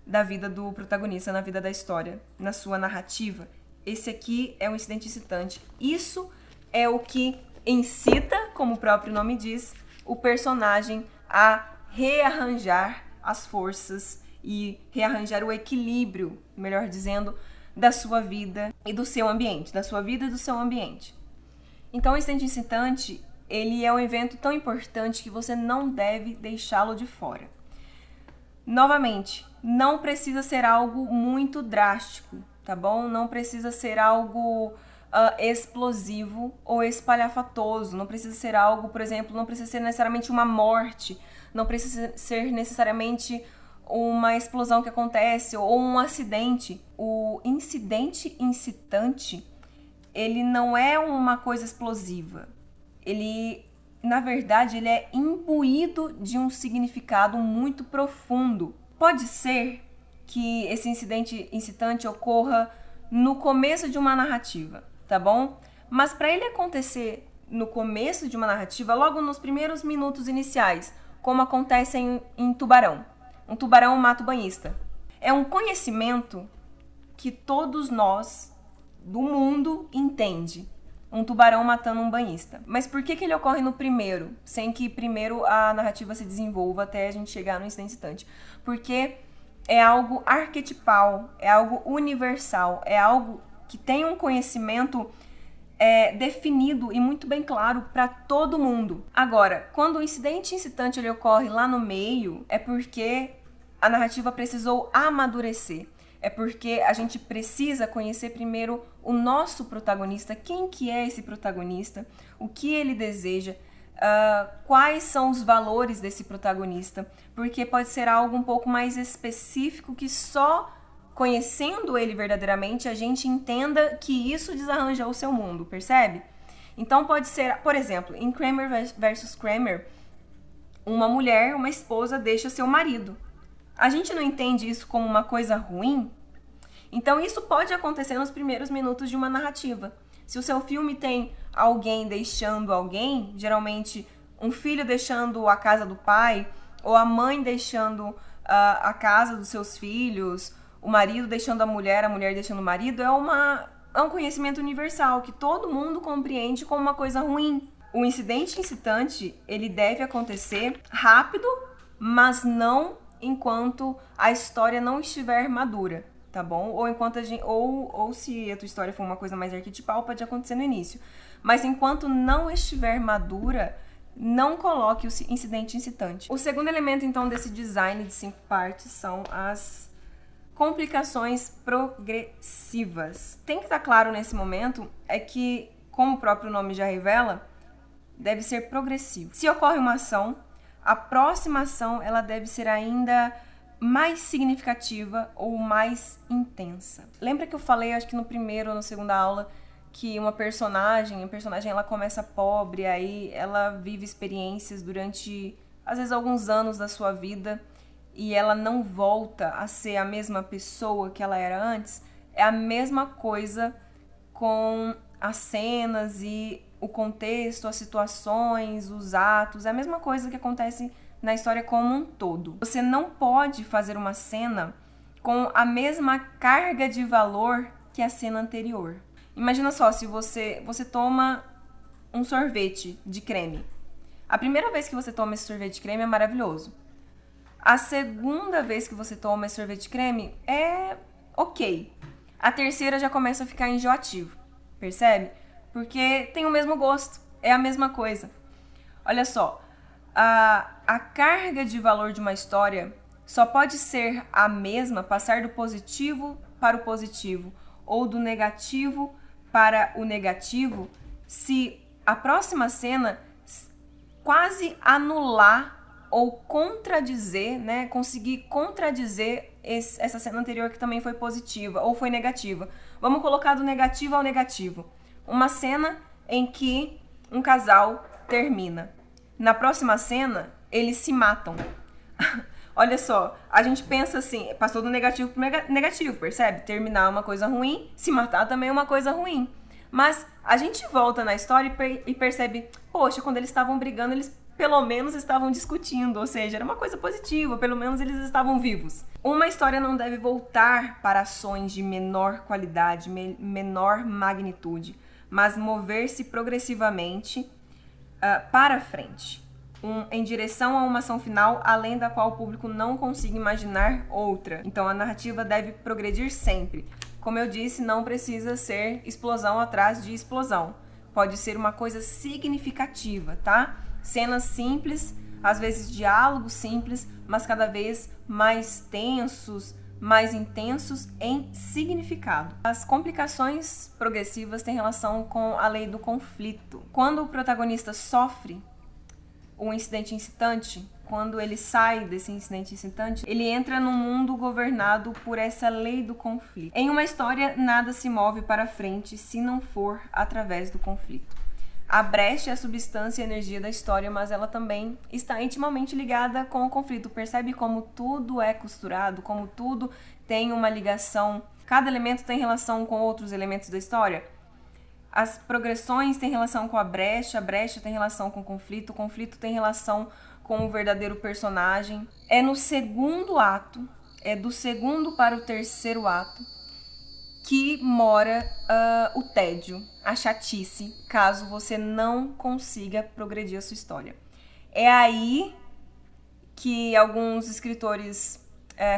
da vida do protagonista, na vida da história, na sua narrativa. Esse aqui é um incidente excitante. Isso é o que incita, como o próprio nome diz, o personagem a rearranjar as forças e rearranjar o equilíbrio, melhor dizendo, da sua vida e do seu ambiente, da sua vida e do seu ambiente. Então, o incidente incitante, ele é um evento tão importante que você não deve deixá-lo de fora. Novamente, não precisa ser algo muito drástico, tá bom? Não precisa ser algo explosivo ou espalhafatoso. Não precisa ser algo, por exemplo, não precisa ser necessariamente uma morte, não precisa ser necessariamente uma explosão que acontece ou um acidente. O incidente incitante, ele não é uma coisa explosiva. Ele, na verdade, ele é imbuído de um significado muito profundo. Pode ser que esse incidente incitante ocorra no começo de uma narrativa, tá bom? Mas para ele acontecer no começo de uma narrativa, logo nos primeiros minutos iniciais, como acontece em Tubarão. Um tubarão mata o banhista. É um conhecimento que todos nós do mundo entende. Um tubarão matando um banhista. Mas por que ele ocorre no primeiro, sem que primeiro a narrativa se desenvolva até a gente chegar no incidente incitante? Porque é algo arquetipal, é algo universal, é algo que tem um conhecimento definido e muito bem claro para todo mundo. Agora, quando o incidente incitante ele ocorre lá no meio, é porque a narrativa precisou amadurecer. É porque a gente precisa conhecer primeiro o nosso protagonista, quem que é esse protagonista, o que ele deseja, quais são os valores desse protagonista, porque pode ser algo um pouco mais específico que só conhecendo ele verdadeiramente a gente entenda que isso desarranja o seu mundo, percebe? Então pode ser, por exemplo, em Kramer versus Kramer, uma mulher, uma esposa deixa seu marido. A gente não entende isso como uma coisa ruim? Então isso pode acontecer nos primeiros minutos de uma narrativa. Se o seu filme tem alguém deixando alguém, geralmente um filho deixando a casa do pai, ou a mãe deixando a casa dos seus filhos, o marido deixando a mulher deixando o marido, é um conhecimento universal que todo mundo compreende como uma coisa ruim. O incidente incitante, ele deve acontecer rápido, mas não enquanto a história não estiver madura, tá bom? Ou enquanto ou se a tua história for uma coisa mais arquetipal, pode acontecer no início. Mas enquanto não estiver madura, não coloque o incidente incitante. O segundo elemento, então, desse design de 5 partes são as complicações progressivas. Tem que estar claro nesse momento é que, como o próprio nome já revela, deve ser progressivo. Se ocorre uma ação, a próxima ação ela deve ser ainda mais significativa ou mais intensa. Lembra que eu falei, acho que no primeiro ou na segunda aula, que a personagem ela começa pobre, aí ela vive experiências durante, às vezes, alguns anos da sua vida e ela não volta a ser a mesma pessoa que ela era antes? É a mesma coisa com as cenas e o contexto, as situações, os atos, é a mesma coisa que acontece na história como um todo. Você não pode fazer uma cena com a mesma carga de valor que a cena anterior. Imagina só, se você toma um sorvete de creme. A primeira vez que você toma esse sorvete de creme é maravilhoso. A segunda vez que você toma esse sorvete de creme é ok. A terceira já começa a ficar enjoativo, percebe? Porque tem o mesmo gosto, é a mesma coisa. Olha só, a carga de valor de uma história só pode ser a mesma, passar do positivo para o positivo ou do negativo para o negativo, se a próxima cena quase anular ou contradizer, né, conseguir contradizer essa cena anterior que também foi positiva ou foi negativa. Vamos colocar do negativo ao negativo. Uma cena em que um casal termina. Na próxima cena, eles se matam. Olha só, a gente pensa assim, passou do negativo pro negativo, percebe? Terminar é uma coisa ruim, se matar também é uma coisa ruim. Mas a gente volta na história e percebe, poxa, quando eles estavam brigando, eles pelo menos estavam discutindo, ou seja, era uma coisa positiva, pelo menos eles estavam vivos. Uma história não deve voltar para ações de menor qualidade, menor magnitude, mas mover-se progressivamente para frente, em direção a uma ação final, além da qual o público não consiga imaginar outra. Então a narrativa deve progredir sempre. Como eu disse, não precisa ser explosão atrás de explosão. Pode ser uma coisa significativa, tá? Cenas simples, às vezes diálogos simples, mas cada vez mais tensos, mais intensos em significado. As complicações progressivas têm relação com a lei do conflito. Quando o protagonista sofre um incidente incitante, quando ele sai desse incidente incitante, ele entra num mundo governado por essa lei do conflito. Em uma história, nada se move para frente se não for através do conflito. A brecha é a substância e a energia da história, mas ela também está intimamente ligada com o conflito. Percebe como tudo é costurado, como tudo tem uma ligação, cada elemento tem relação com outros elementos da história? As progressões têm relação com a brecha tem relação com o conflito tem relação com o verdadeiro personagem. É no segundo ato, é do segundo para o terceiro ato, que mora o tédio, a chatice, caso você não consiga progredir a sua história. É aí que alguns escritores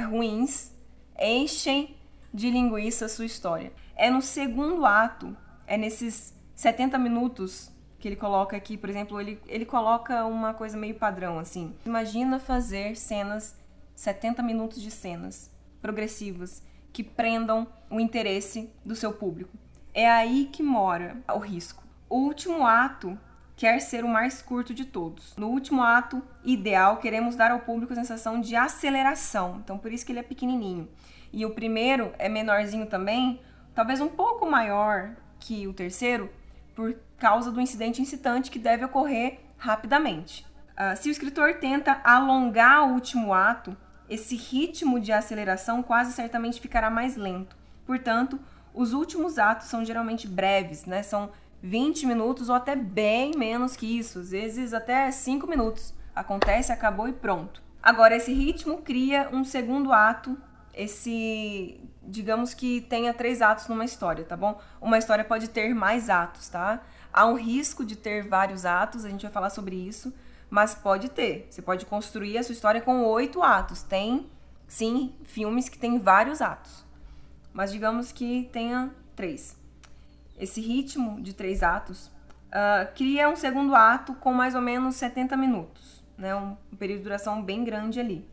ruins enchem de linguiça a sua história. É no segundo ato, é nesses 70 minutos que ele coloca aqui, por exemplo, ele coloca uma coisa meio padrão, assim. Imagina fazer 70 minutos de cenas progressivas, que prendam o interesse do seu público. É aí que mora o risco. O último ato quer ser o mais curto de todos. No último ato ideal, queremos dar ao público a sensação de aceleração. Então, por isso que ele é pequenininho. E o primeiro é menorzinho também, talvez um pouco maior que o terceiro, por causa do incidente incitante que deve ocorrer rapidamente. Se o escritor tenta alongar o último ato, esse ritmo de aceleração quase certamente ficará mais lento. Portanto, os últimos atos são geralmente breves, né? São 20 minutos ou até bem menos que isso, às vezes até 5 minutos. Acontece, acabou e pronto. Agora, esse ritmo cria um segundo ato, digamos que tenha 3 atos numa história, tá bom? Uma história pode ter mais atos, tá? Há um risco de ter vários atos, a gente vai falar sobre isso, mas pode ter. Você pode construir a sua história com 8 atos. Tem, sim, filmes que têm vários atos, mas digamos que tenha 3. Esse ritmo de 3 atos cria um segundo ato com mais ou menos 70 minutos, né? Um período de duração bem grande ali.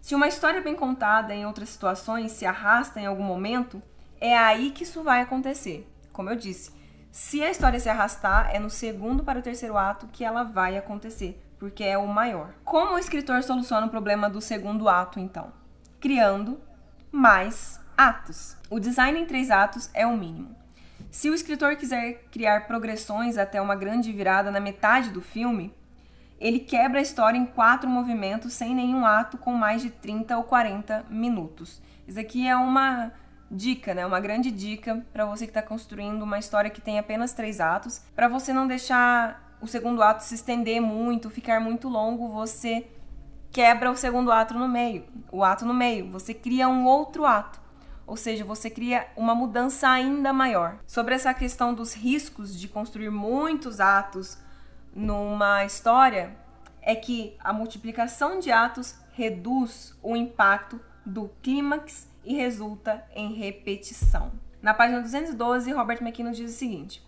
Se uma história bem contada em outras situações se arrasta em algum momento, é aí que isso vai acontecer. Como eu disse, se a história se arrastar, é no segundo para o terceiro ato que ela vai acontecer, porque é o maior. Como o escritor soluciona o problema do segundo ato, então? Criando mais atos. O design em 3 atos é o mínimo. Se o escritor quiser criar progressões até uma grande virada na metade do filme, ele quebra a história em 4 movimentos sem nenhum ato com mais de 30 ou 40 minutos. Isso aqui é uma dica, né? Uma grande dica para você que está construindo uma história que tem apenas 3 atos. Para você não deixar o segundo ato se estender muito, ficar muito longo, você quebra o segundo ato no meio. O ato no meio, você cria um outro ato. Ou seja, você cria uma mudança ainda maior. Sobre essa questão dos riscos de construir muitos atos numa história, é que a multiplicação de atos reduz o impacto do clímax e resulta em repetição. Na página 212, Robert McKee diz o seguinte: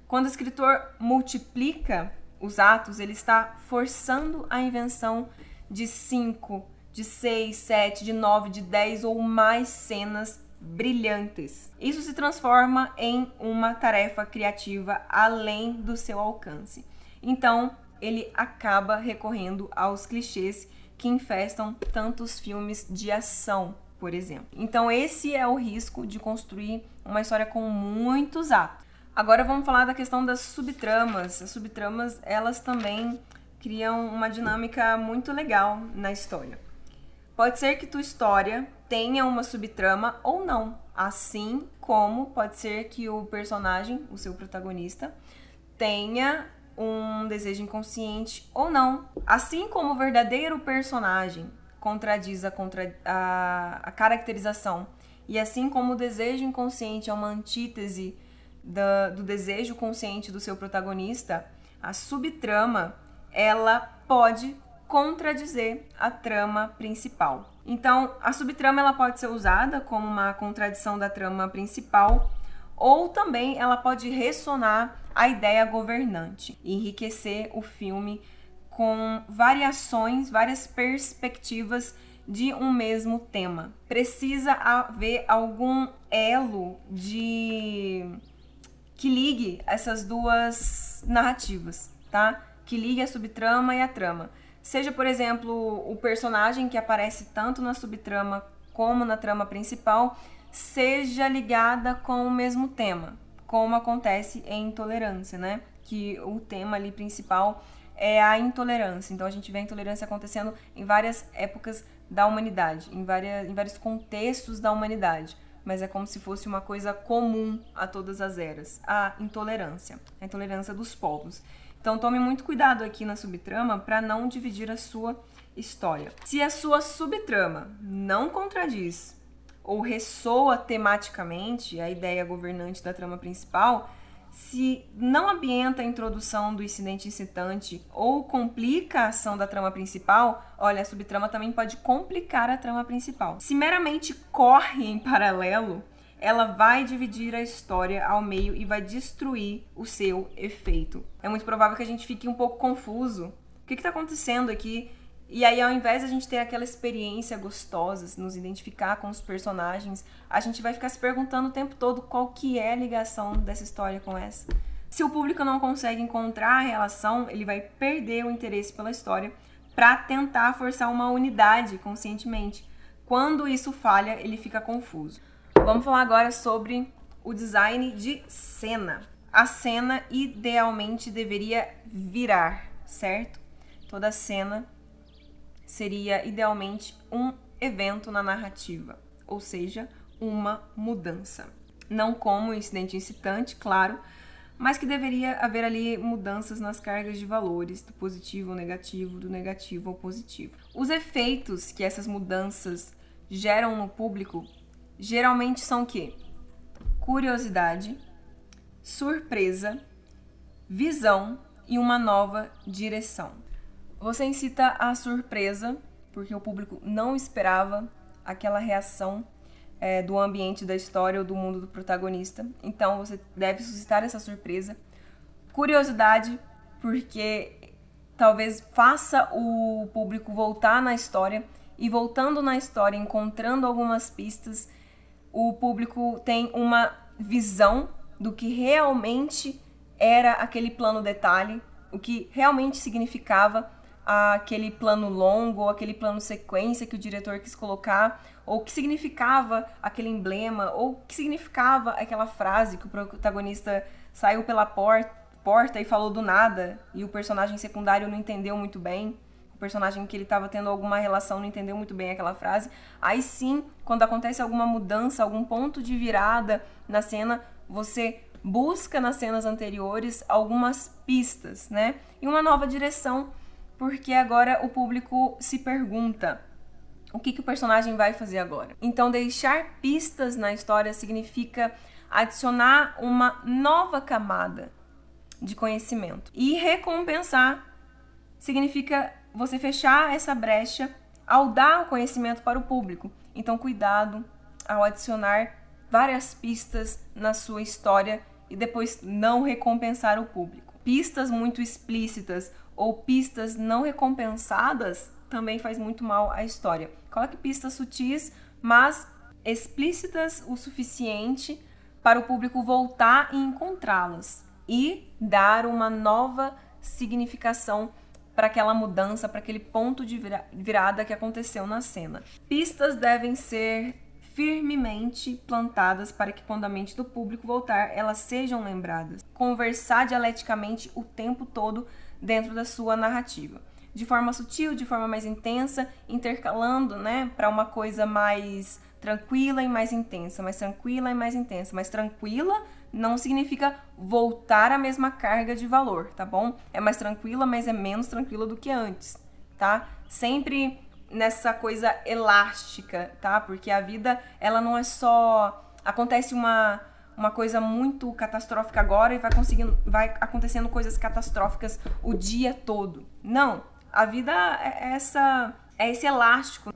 quando o escritor multiplica os atos, ele está forçando a invenção de 5, de 6, 7, de 9, de 10 ou mais cenas brilhantes. Isso se transforma em uma tarefa criativa além do seu alcance. Então, ele acaba recorrendo aos clichês que infestam tantos filmes de ação, por exemplo. Então, esse é o risco de construir uma história com muitos atos. Agora vamos falar da questão das subtramas. As subtramas, elas também criam uma dinâmica muito legal na história. Pode ser que tua história tenha uma subtrama ou não, assim como pode ser que o personagem, o seu protagonista, tenha um desejo inconsciente ou não. Assim como o verdadeiro personagem contradiz a caracterização, e assim como o desejo inconsciente é uma antítese do desejo consciente do seu protagonista, a subtrama, ela pode contradizer a trama principal. Então, a subtrama ela pode ser usada como uma contradição da trama principal, ou também ela pode ressonar a ideia governante e enriquecer o filme com variações, várias perspectivas de um mesmo tema. Precisa haver algum elo que ligue essas duas narrativas, tá? Que ligue a subtrama e a trama. Seja, por exemplo, o personagem que aparece tanto na subtrama como na trama principal seja ligada com o mesmo tema, como acontece em Intolerância, né? Que o tema ali principal é a intolerância. Então a gente vê a intolerância acontecendo em várias épocas da humanidade, em vários contextos da humanidade, mas é como se fosse uma coisa comum a todas as eras, a intolerância dos povos. Então tome muito cuidado aqui na subtrama para não dividir a sua história. Se a sua subtrama não contradiz ou ressoa tematicamente a ideia governante da trama principal, se não ambienta a introdução do incidente incitante ou complica a ação da trama principal, olha, a subtrama também pode complicar a trama principal. Se meramente corre em paralelo, ela vai dividir a história ao meio e vai destruir o seu efeito. É muito provável que a gente fique um pouco confuso. O que está acontecendo aqui? E aí, ao invés de a gente ter aquela experiência gostosa, nos identificar com os personagens, a gente vai ficar se perguntando o tempo todo qual que é a ligação dessa história com essa. Se o público não consegue encontrar a relação, ele vai perder o interesse pela história para tentar forçar uma unidade conscientemente. Quando isso falha, ele fica confuso. Vamos falar agora sobre o design de cena. A cena idealmente deveria virar, certo? Toda cena seria idealmente um evento na narrativa, ou seja, uma mudança. Não como um incidente incitante, claro, mas que deveria haver ali mudanças nas cargas de valores, do positivo ao negativo, do negativo ao positivo. Os efeitos que essas mudanças geram no público geralmente são o quê? Curiosidade, surpresa, visão e uma nova direção. Você incita a surpresa, porque o público não esperava aquela reação do ambiente da história ou do mundo do protagonista. Então você deve suscitar essa surpresa. Curiosidade, porque talvez faça o público voltar na história, e voltando na história, encontrando algumas pistas, o público tem uma visão do que realmente era aquele plano detalhe, o que realmente significava aquele plano longo, ou aquele plano sequência que o diretor quis colocar, ou o que significava aquele emblema, ou o que significava aquela frase que o protagonista saiu pela porta e falou do nada, e o personagem secundário não entendeu muito bem, o personagem que ele estava tendo alguma relação não entendeu muito bem aquela frase. Aí sim, quando acontece alguma mudança, algum ponto de virada na cena, você busca nas cenas anteriores algumas pistas, né? E uma nova direção, porque agora o público se pergunta o que o personagem vai fazer agora. Então, deixar pistas na história significa adicionar uma nova camada de conhecimento. E recompensar significa você fechar essa brecha ao dar o conhecimento para o público. Então, cuidado ao adicionar várias pistas na sua história e depois não recompensar o público. Pistas muito explícitas ou pistas não recompensadas também faz muito mal à história. Coloque pistas sutis, mas explícitas o suficiente para o público voltar e encontrá-las e dar uma nova significação para aquela mudança, para aquele ponto de virada que aconteceu na cena. Pistas devem ser firmemente plantadas para que, quando a mente do público voltar, elas sejam lembradas. Conversar dialeticamente o tempo todo dentro da sua narrativa. De forma sutil, de forma mais intensa, intercalando, né, para uma coisa mais tranquila e mais intensa, mais tranquila e mais intensa. Mais tranquila não significa voltar à mesma carga de valor, tá bom? É mais tranquila, mas é menos tranquila do que antes, tá? Sempre nessa coisa elástica, tá? Porque a vida, ela não é só... Acontece uma coisa muito catastrófica agora e vai acontecendo coisas catastróficas o dia todo. Não, a vida é esse elástico.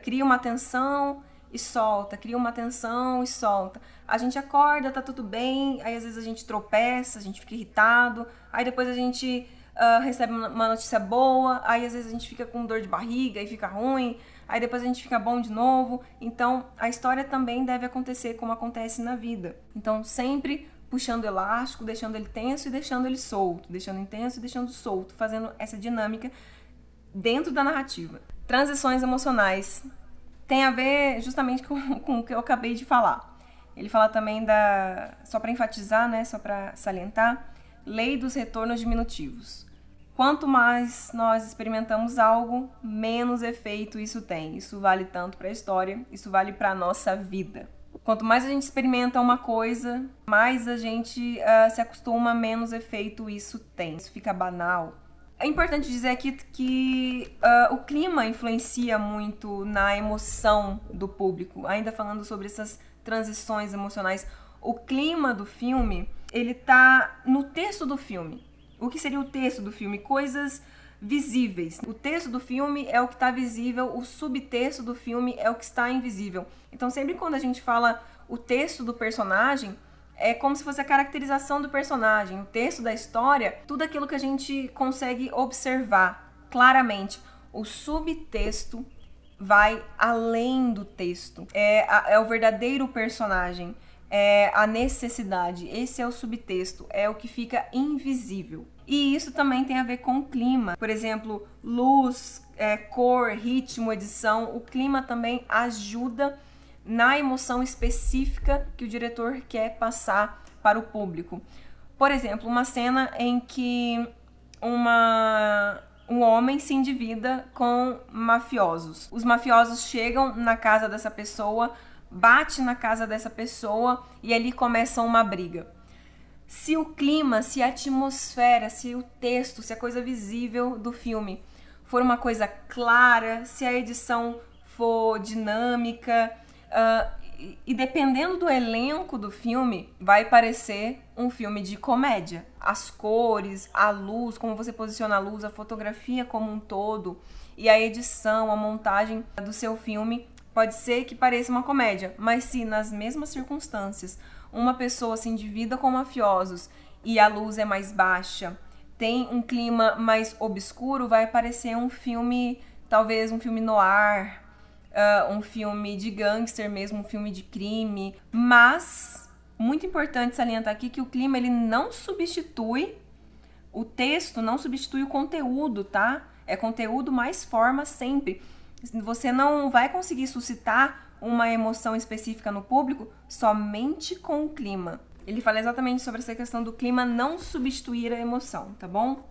Cria uma tensão e solta, cria uma tensão e solta. A gente acorda, tá tudo bem, aí às vezes a gente tropeça, a gente fica irritado, aí depois a gente recebe uma notícia boa, aí às vezes a gente fica com dor de barriga e fica ruim, aí depois a gente fica bom de novo. Então, a história também deve acontecer como acontece na vida. Então, sempre puxando o elástico, deixando ele tenso e deixando ele solto, deixando intenso e deixando solto, fazendo essa dinâmica dentro da narrativa. Transições emocionais tem a ver justamente com o que eu acabei de falar. Ele fala também só para enfatizar, né, só para salientar, lei dos retornos diminutivos. Quanto mais nós experimentamos algo, menos efeito isso tem. Isso vale tanto para a história, isso vale para a nossa vida. Quanto mais a gente experimenta uma coisa, mais a gente se acostuma, menos efeito isso tem. Isso fica banal. É importante dizer aqui que o clima influencia muito na emoção do público. Ainda falando sobre essas transições emocionais, o clima do filme, ele tá no texto do filme. O que seria o texto do filme? Coisas visíveis. O texto do filme é o que está visível, o subtexto do filme é o que está invisível. Então, sempre quando a gente fala o texto do personagem, é como se fosse a caracterização do personagem, o texto da história, tudo aquilo que a gente consegue observar claramente. O subtexto vai além do texto. É o verdadeiro personagem, é a necessidade. Esse é o subtexto, é o que fica invisível. E isso também tem a ver com o clima. Por exemplo, luz, cor, ritmo, edição. O clima também ajuda na emoção específica que o diretor quer passar para o público. Por exemplo, uma cena em que um homem se endivida com mafiosos. Os mafiosos chegam na casa dessa pessoa, bate na casa dessa pessoa e ali começa uma briga. Se o clima, se a atmosfera, se o texto, se a coisa visível do filme for uma coisa clara, se a edição for dinâmica, E dependendo do elenco do filme, vai parecer um filme de comédia. As cores, a luz, como você posiciona a luz, a fotografia como um todo, e a edição, a montagem do seu filme pode ser que pareça uma comédia, mas se nas mesmas circunstâncias uma pessoa se endivida com mafiosos e a luz é mais baixa, tem um clima mais obscuro, vai parecer um filme, talvez um filme noir, um filme de gangster mesmo, um filme de crime. Mas, muito importante salientar aqui que o clima ele não substitui, o texto não substitui o conteúdo, tá? É conteúdo mais forma sempre. Você não vai conseguir suscitar uma emoção específica no público somente com o clima. Ele fala exatamente sobre essa questão do clima não substituir a emoção, tá bom?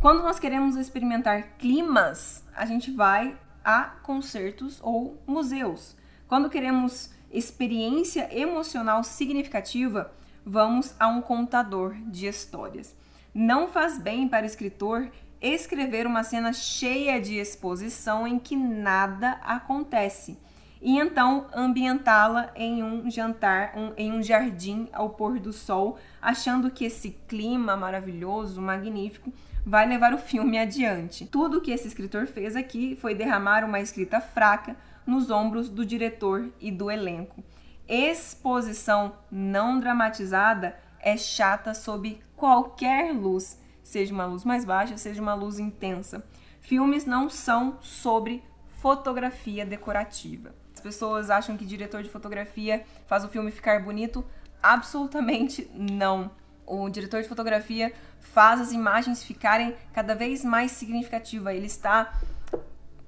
Quando nós queremos experimentar climas, a gente vai a concertos ou museus. Quando queremos experiência emocional significativa, vamos a um contador de histórias. Não faz bem para o escritor escrever uma cena cheia de exposição em que nada acontece e então ambientá-la em um jantar, em um jardim ao pôr do sol, achando que esse clima maravilhoso, magnífico, vai levar o filme adiante. Tudo que esse escritor fez aqui foi derramar uma escrita fraca nos ombros do diretor e do elenco. Exposição não dramatizada é chata sob qualquer luz, seja uma luz mais baixa, seja uma luz intensa. Filmes não são sobre fotografia decorativa. As pessoas acham que diretor de fotografia faz o filme ficar bonito. Absolutamente não. O diretor de fotografia faz as imagens ficarem cada vez mais significativas. Ele está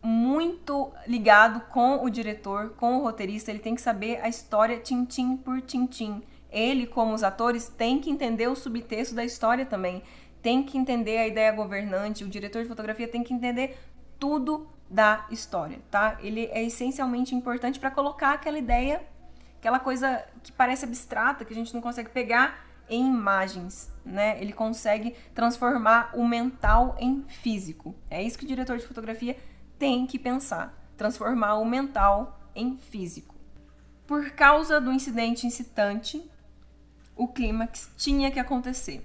muito ligado com o diretor, com o roteirista. Ele tem que saber a história tintim por tintim. Ele, como os atores, tem que entender o subtexto da história também. Tem que entender a ideia governante. O diretor de fotografia tem que entender tudo da história, tá? Ele é essencialmente importante para colocar aquela ideia, aquela coisa que parece abstrata, que a gente não consegue pegar em imagens, né? Ele consegue transformar o mental em físico. É isso que o diretor de fotografia tem que pensar, transformar o mental em físico. Por causa do incidente incitante, o clímax tinha que acontecer.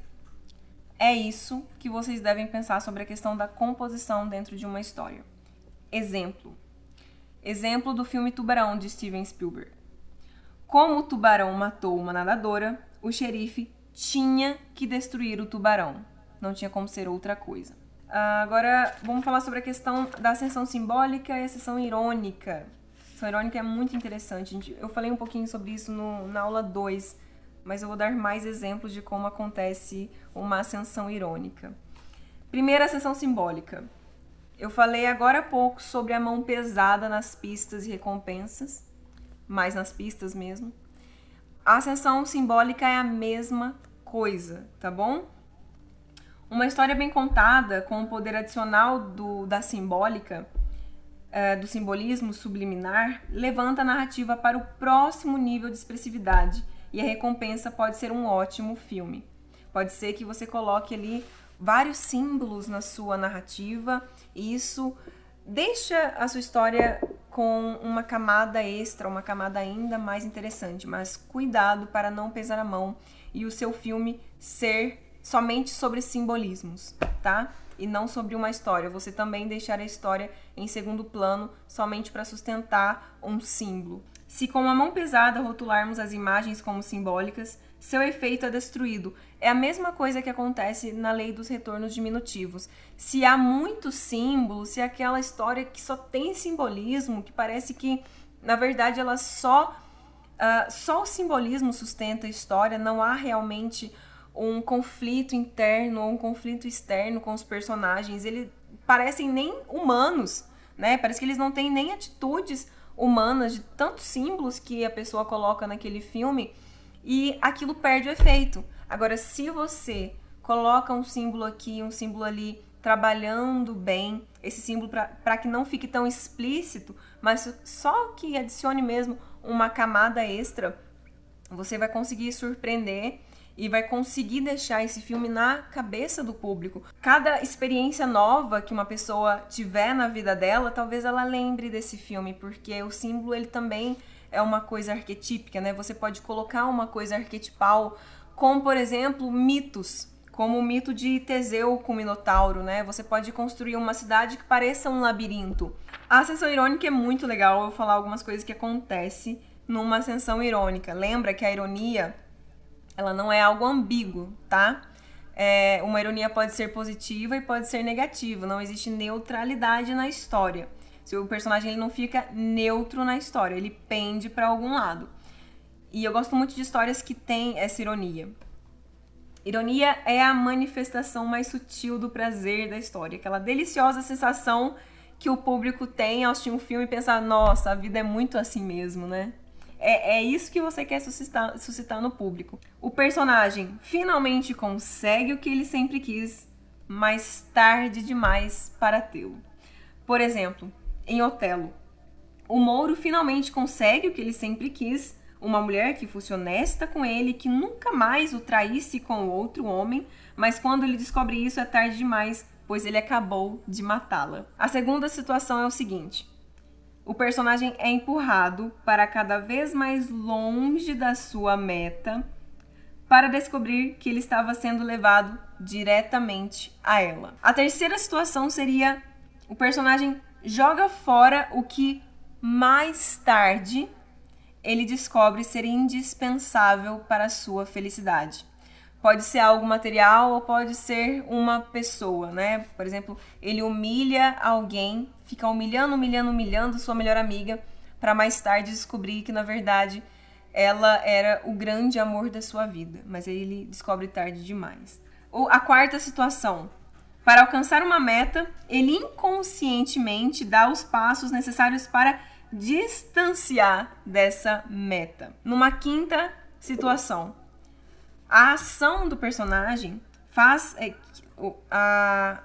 É isso que vocês devem pensar sobre a questão da composição dentro de uma história. Exemplo do filme Tubarão, de Steven Spielberg. Como o tubarão matou uma nadadora, o xerife tinha que destruir o tubarão. Não tinha como ser outra coisa. Agora, vamos falar sobre a questão da ascensão simbólica e a ascensão irônica. A ascensão irônica é muito interessante. Eu falei um pouquinho sobre isso na aula 2, mas eu vou dar mais exemplos de como acontece uma ascensão irônica. Primeira ascensão simbólica. Eu falei agora há pouco sobre a mão pesada nas pistas e recompensas, mais nas pistas mesmo. A ascensão simbólica é a mesma coisa, tá bom? Uma história bem contada, com o poder adicional da simbólica, do simbolismo subliminar, levanta a narrativa para o próximo nível de expressividade e a recompensa pode ser um ótimo filme. Pode ser que você coloque ali vários símbolos na sua narrativa e isso deixa a sua história com uma camada extra, uma camada ainda mais interessante, mas cuidado para não pesar a mão e o seu filme ser somente sobre simbolismos, tá? E não sobre uma história. Você também deixar a história em segundo plano somente para sustentar um símbolo. Se com a mão pesada rotularmos as imagens como simbólicas, seu efeito é destruído. É a mesma coisa que acontece na lei dos retornos diminutivos. Se há muitos símbolos, se é aquela história que só tem simbolismo, que parece que, na verdade, ela só o simbolismo sustenta a história, não há realmente um conflito interno ou um conflito externo com os personagens. Eles parecem nem humanos, né? Parece que eles não têm nem atitudes humanas de tantos símbolos que a pessoa coloca naquele filme e aquilo perde o efeito. Agora, se você coloca um símbolo aqui, um símbolo ali, trabalhando bem esse símbolo para que não fique tão explícito, mas só que adicione mesmo uma camada extra, você vai conseguir surpreender e vai conseguir deixar esse filme na cabeça do público. Cada experiência nova que uma pessoa tiver na vida dela, talvez ela lembre desse filme, porque o símbolo ele também é uma coisa arquetípica, né? Você pode colocar uma coisa arquetipal, como por exemplo, mitos, como o mito de Teseu com o Minotauro, né? Você pode construir uma cidade que pareça um labirinto. A ascensão irônica é muito legal, eu vou falar algumas coisas que acontecem numa ascensão irônica. Lembra que a ironia, ela não é algo ambíguo, tá? Uma ironia pode ser positiva e pode ser negativa, não existe neutralidade na história. Se o personagem ele não fica neutro na história, ele pende para algum lado. E eu gosto muito de histórias que têm essa ironia. Ironia é a manifestação mais sutil do prazer da história, aquela deliciosa sensação que o público tem ao assistir um filme e pensar, nossa, a vida é muito assim mesmo, né? É isso que você quer suscitar no público. O personagem finalmente consegue o que ele sempre quis, mas tarde demais para tê-lo. Por exemplo, em Otelo, o Mouro finalmente consegue o que ele sempre quis, uma mulher que fosse honesta com ele, que nunca mais o traísse com outro homem, mas quando ele descobre isso é tarde demais, pois ele acabou de matá-la. A segunda situação é o seguinte: o personagem é empurrado para cada vez mais longe da sua meta para descobrir que ele estava sendo levado diretamente a ela. A terceira situação seria o personagem joga fora o que mais tarde ele descobre ser indispensável para a sua felicidade. Pode ser algo material ou pode ser uma pessoa, né? Por exemplo, ele humilha alguém, fica humilhando sua melhor amiga, para mais tarde descobrir que, na verdade, ela era o grande amor da sua vida. Mas ele descobre tarde demais. A quarta situação. Para alcançar uma meta, ele inconscientemente dá os passos necessários para distanciar dessa meta. Numa quinta situação, a ação do personagem faz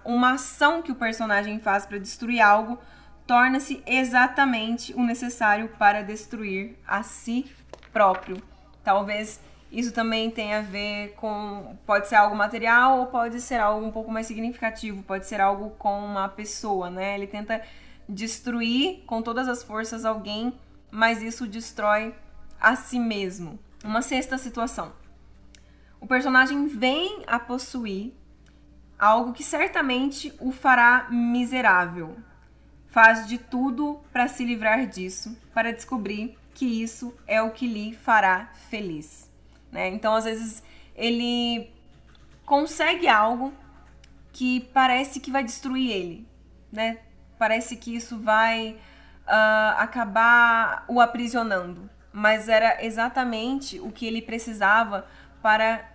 uma ação que o personagem faz para destruir algo torna-se exatamente o necessário para destruir a si próprio. Talvez isso também tenha a ver com, pode ser algo material ou pode ser algo um pouco mais significativo, pode ser algo com uma pessoa, né? Ele tenta destruir com todas as forças alguém, mas isso destrói a si mesmo. Uma sexta situação. O personagem vem a possuir algo que certamente o fará miserável. Faz de tudo para se livrar disso, para descobrir que isso é o que lhe fará feliz, né? Então, às vezes, ele consegue algo que parece que vai destruir ele, né? Parece que isso vai acabar o aprisionando, mas era exatamente o que ele precisava para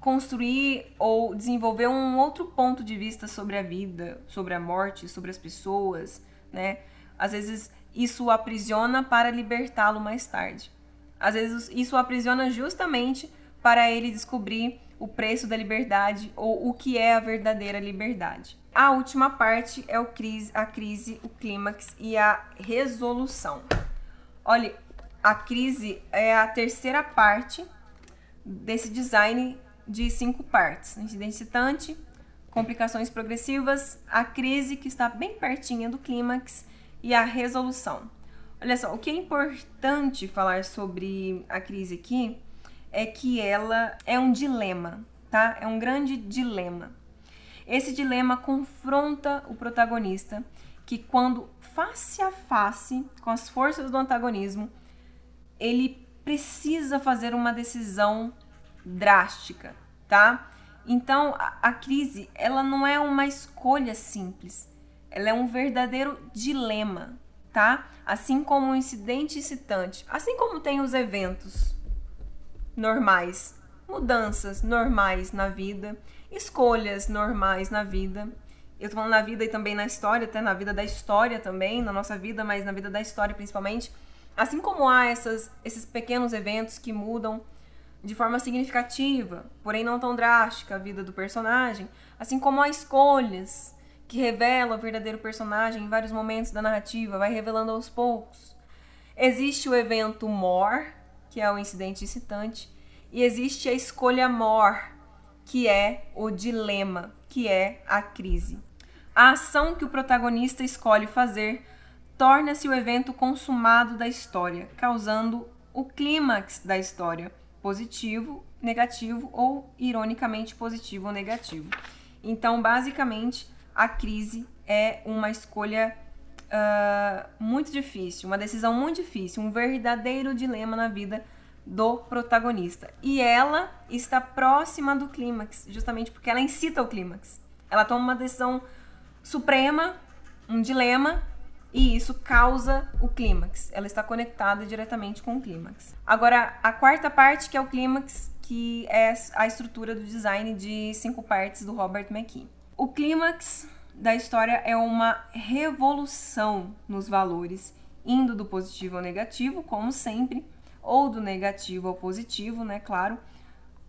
construir ou desenvolver um outro ponto de vista sobre a vida, sobre a morte, sobre as pessoas, né? Às vezes isso o aprisiona para libertá-lo mais tarde. Às vezes isso o aprisiona justamente para ele descobrir o preço da liberdade ou o que é a verdadeira liberdade. A última parte é a crise, o clímax e a resolução. Olha, a crise é a terceira parte desse design de 5 partes. Incidente excitante, complicações progressivas, a crise que está bem pertinho do clímax e a resolução. Olha só, o que é importante falar sobre a crise aqui é que ela é um dilema, tá? É um grande dilema. Esse dilema confronta o protagonista, que quando face a face com as forças do antagonismo, ele precisa fazer uma decisão drástica, tá? Então, a crise, ela não é uma escolha simples, ela é um verdadeiro dilema, tá? Assim como um incidente excitante, assim como tem os eventos normais, mudanças normais na vida, escolhas normais na vida. Eu tô falando na vida e também na história, até na vida da história também, na nossa vida, mas na vida da história principalmente. Assim como há esses pequenos eventos que mudam de forma significativa, porém não tão drástica, a vida do personagem, assim como há escolhas que revelam o verdadeiro personagem em vários momentos da narrativa, vai revelando aos poucos. Existe o evento mor, que é o incidente excitante, e existe a escolha mor, que é o dilema, que é a crise. A ação que o protagonista escolhe fazer torna-se o evento consumado da história, causando o clímax da história, positivo, negativo ou, ironicamente, positivo ou negativo. Então, basicamente, a crise é uma escolha muito difícil, uma decisão muito difícil, um verdadeiro dilema na vida do protagonista. E ela está próxima do clímax, justamente porque ela incita o clímax. Ela toma uma decisão suprema, um dilema, e isso causa o clímax. Ela está conectada diretamente com o clímax. Agora, a quarta parte, que é o clímax, que é a estrutura do design de 5 partes do Robert McKee. O clímax da história é uma revolução nos valores, indo do positivo ao negativo, como sempre, ou do negativo ao positivo, né, claro,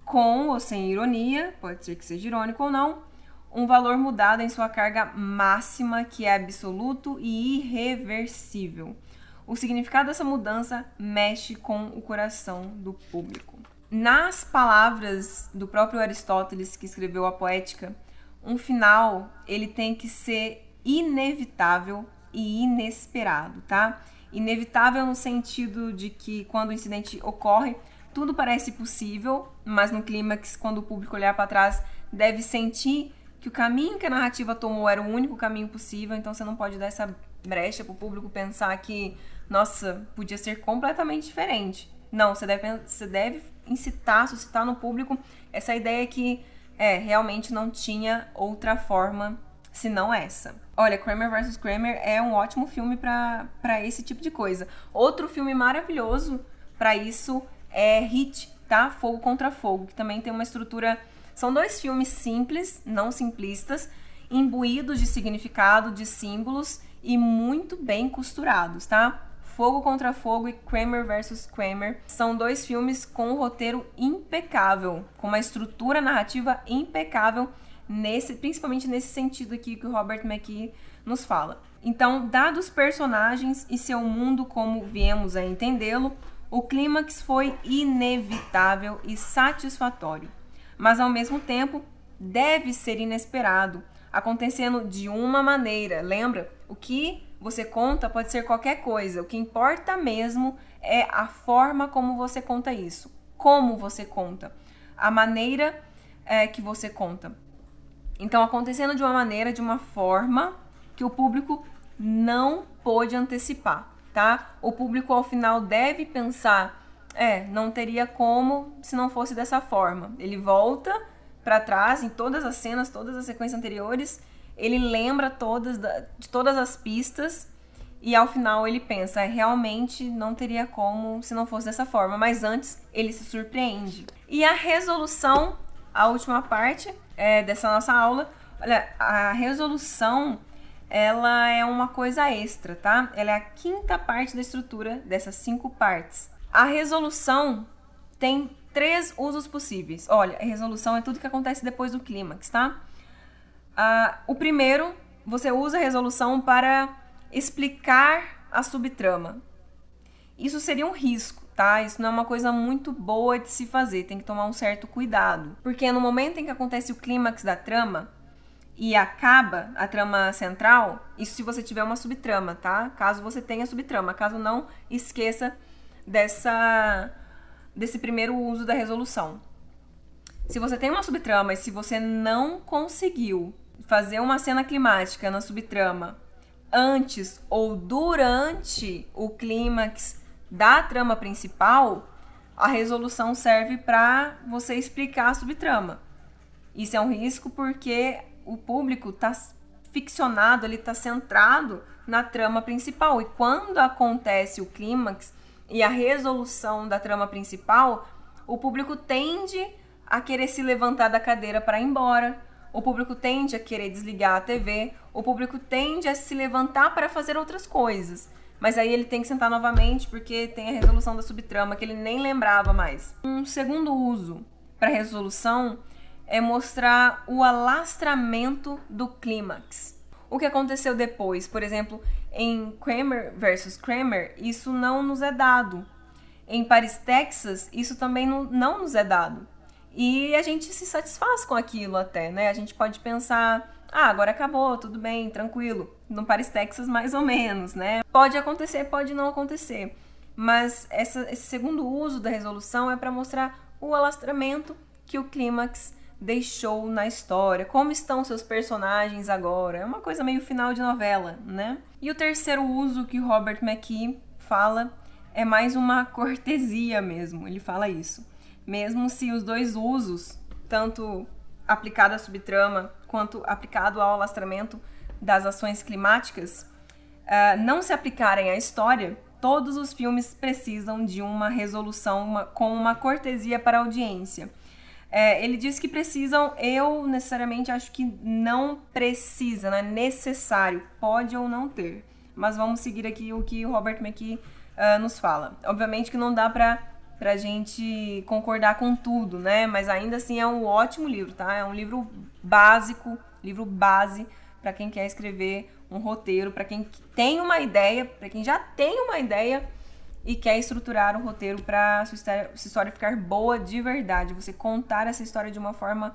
com ou sem ironia, pode ser que seja irônico ou não, um valor mudado em sua carga máxima, que é absoluto e irreversível. O significado dessa mudança mexe com o coração do público. Nas palavras do próprio Aristóteles, que escreveu a Poética, um final, ele tem que ser inevitável e inesperado, tá? Inevitável no sentido de que quando o incidente ocorre, tudo parece possível, mas no clímax, quando o público olhar para trás, deve sentir que o caminho que a narrativa tomou era o único caminho possível, então você não pode dar essa brecha para o público pensar que, nossa, podia ser completamente diferente. Não, você deve incitar, suscitar no público essa ideia que realmente não tinha outra forma senão essa. Olha, Kramer vs. Kramer é um ótimo filme para esse tipo de coisa. Outro filme maravilhoso para isso é Hit, tá? Fogo contra Fogo, que também tem uma estrutura... São 2 filmes simples, não simplistas, imbuídos de significado, de símbolos e muito bem costurados, tá? Fogo contra Fogo e Kramer vs. Kramer são 2 filmes com um roteiro impecável, com uma estrutura narrativa impecável, principalmente nesse sentido aqui que o Robert McKee nos fala. Então, dados os personagens e seu mundo como viemos a entendê-lo, o clímax foi inevitável e satisfatório, mas ao mesmo tempo deve ser inesperado, acontecendo de uma maneira. Lembra? O que você conta pode ser qualquer coisa, o que importa mesmo é a forma como você conta isso, como você conta, a maneira que você conta. Então, acontecendo de uma maneira, de uma forma que o público não pôde antecipar, tá? O público ao final deve pensar, não teria como se não fosse dessa forma. Ele volta para trás em todas as cenas, todas as sequências anteriores, ele lembra de todas as pistas e ao final ele pensa, realmente não teria como se não fosse dessa forma, mas antes ele se surpreende. E a resolução, a última parte dessa nossa aula, olha, a resolução, ela é uma coisa extra, tá? Ela é a 5ª parte da estrutura dessas 5 partes. A resolução tem 3 usos possíveis. Olha, a resolução é tudo que acontece depois do clímax, tá? O primeiro, você usa a resolução para explicar a subtrama. Isso seria um risco, tá? Isso não é uma coisa muito boa de se fazer, tem que tomar um certo cuidado. Porque no momento em que acontece o clímax da trama e acaba a trama central, isso se você tiver uma subtrama, tá? Caso você tenha subtrama, caso não, esqueça desse primeiro uso da resolução. Se você tem uma subtrama e se você não conseguiu fazer uma cena climática na subtrama antes ou durante o clímax da trama principal, a resolução serve para você explicar a subtrama. Isso é um risco porque o público está ficcionado, ele está centrado na trama principal. E quando acontece o clímax e a resolução da trama principal, o público tende a querer se levantar da cadeira para ir embora, o público tende a querer desligar a TV, o público tende a se levantar para fazer outras coisas. Mas aí ele tem que sentar novamente porque tem a resolução da subtrama que ele nem lembrava mais. Um segundo uso para resolução é mostrar o alastramento do clímax. O que aconteceu depois, por exemplo, em Kramer vs. Kramer, isso não nos é dado. Em Paris, Texas, isso também não nos é dado. E a gente se satisfaz com aquilo até, né? A gente pode pensar, agora acabou, tudo bem, tranquilo. No Paris, Texas, mais ou menos, né? Pode acontecer, pode não acontecer. Mas esse segundo uso da resolução é para mostrar o alastramento que o clímax deixou na história, como estão seus personagens agora. É uma coisa meio final de novela, né? E o terceiro uso que o Robert McKee fala é mais uma cortesia mesmo, ele fala isso. Mesmo se os dois usos, tanto aplicado à subtrama quanto aplicado ao alastramento das ações climáticas, não se aplicarem à história, todos os filmes precisam de uma resolução com uma cortesia para a audiência. Ele diz que precisam, eu necessariamente acho que não precisa, não é necessário, pode ou não ter. Mas vamos seguir aqui o que o Robert McKee nos fala. Obviamente que não dá pra gente concordar com tudo, né? Mas ainda assim é um ótimo livro, tá? É um livro básico, livro base para quem quer escrever um roteiro, para quem tem uma ideia, para quem já tem uma ideia e quer estruturar um roteiro para sua história ficar boa de verdade, você contar essa história de uma forma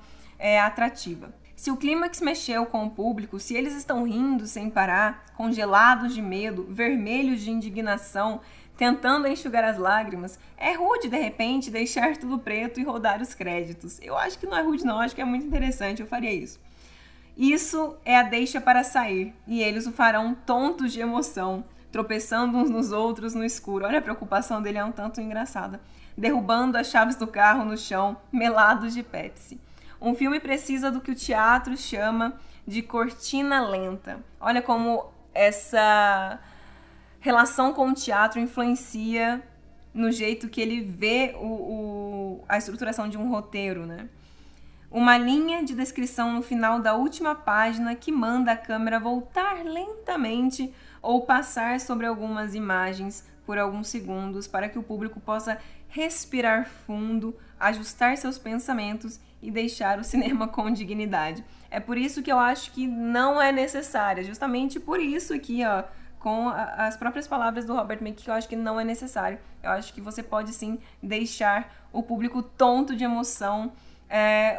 atrativa. Se o clímax mexeu com o público, se eles estão rindo sem parar, congelados de medo, vermelhos de indignação, tentando enxugar as lágrimas, é rude, de repente, deixar tudo preto e rodar os créditos. Eu acho que não é rude não, acho que é muito interessante, eu faria isso. Isso é a deixa para sair, e eles o farão tontos de emoção, tropeçando uns nos outros no escuro. Olha, a preocupação dele é um tanto engraçada. Derrubando as chaves do carro no chão, melados de Pepsi. Um filme precisa do que o teatro chama de cortina lenta. Olha como essa relação com o teatro influencia no jeito que ele vê a estruturação de um roteiro, né? Uma linha de descrição no final da última página que manda a câmera voltar lentamente ou passar sobre algumas imagens por alguns segundos para que o público possa respirar fundo, ajustar seus pensamentos e deixar o cinema com dignidade. É por isso que eu acho que não é necessária, justamente por isso aqui, ó, com as próprias palavras do Robert McKee, eu acho que não é necessário. Eu acho que você pode sim deixar o público tonto de emoção,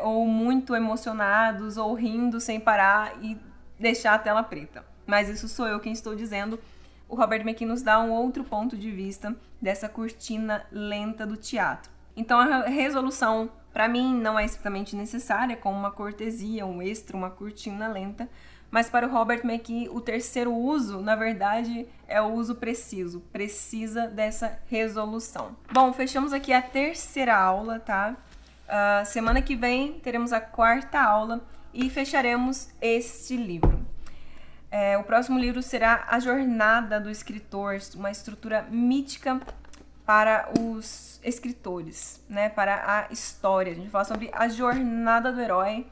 ou muito emocionados, ou rindo sem parar e deixar a tela preta. Mas isso sou eu quem estou dizendo. O Robert McKee nos dá um outro ponto de vista dessa cortina lenta do teatro. Então a resolução, para mim, não é estritamente necessária, como uma cortesia, um extra, uma cortina lenta. Mas para o Robert McKee, o terceiro uso, na verdade, é o uso preciso. Precisa dessa resolução. Bom, fechamos aqui a terceira aula, tá? Semana que vem teremos a quarta aula e fecharemos este livro. O próximo livro será A Jornada do Escritor, uma estrutura mítica para os escritores, né? Para a história. A gente vai falar sobre a jornada do herói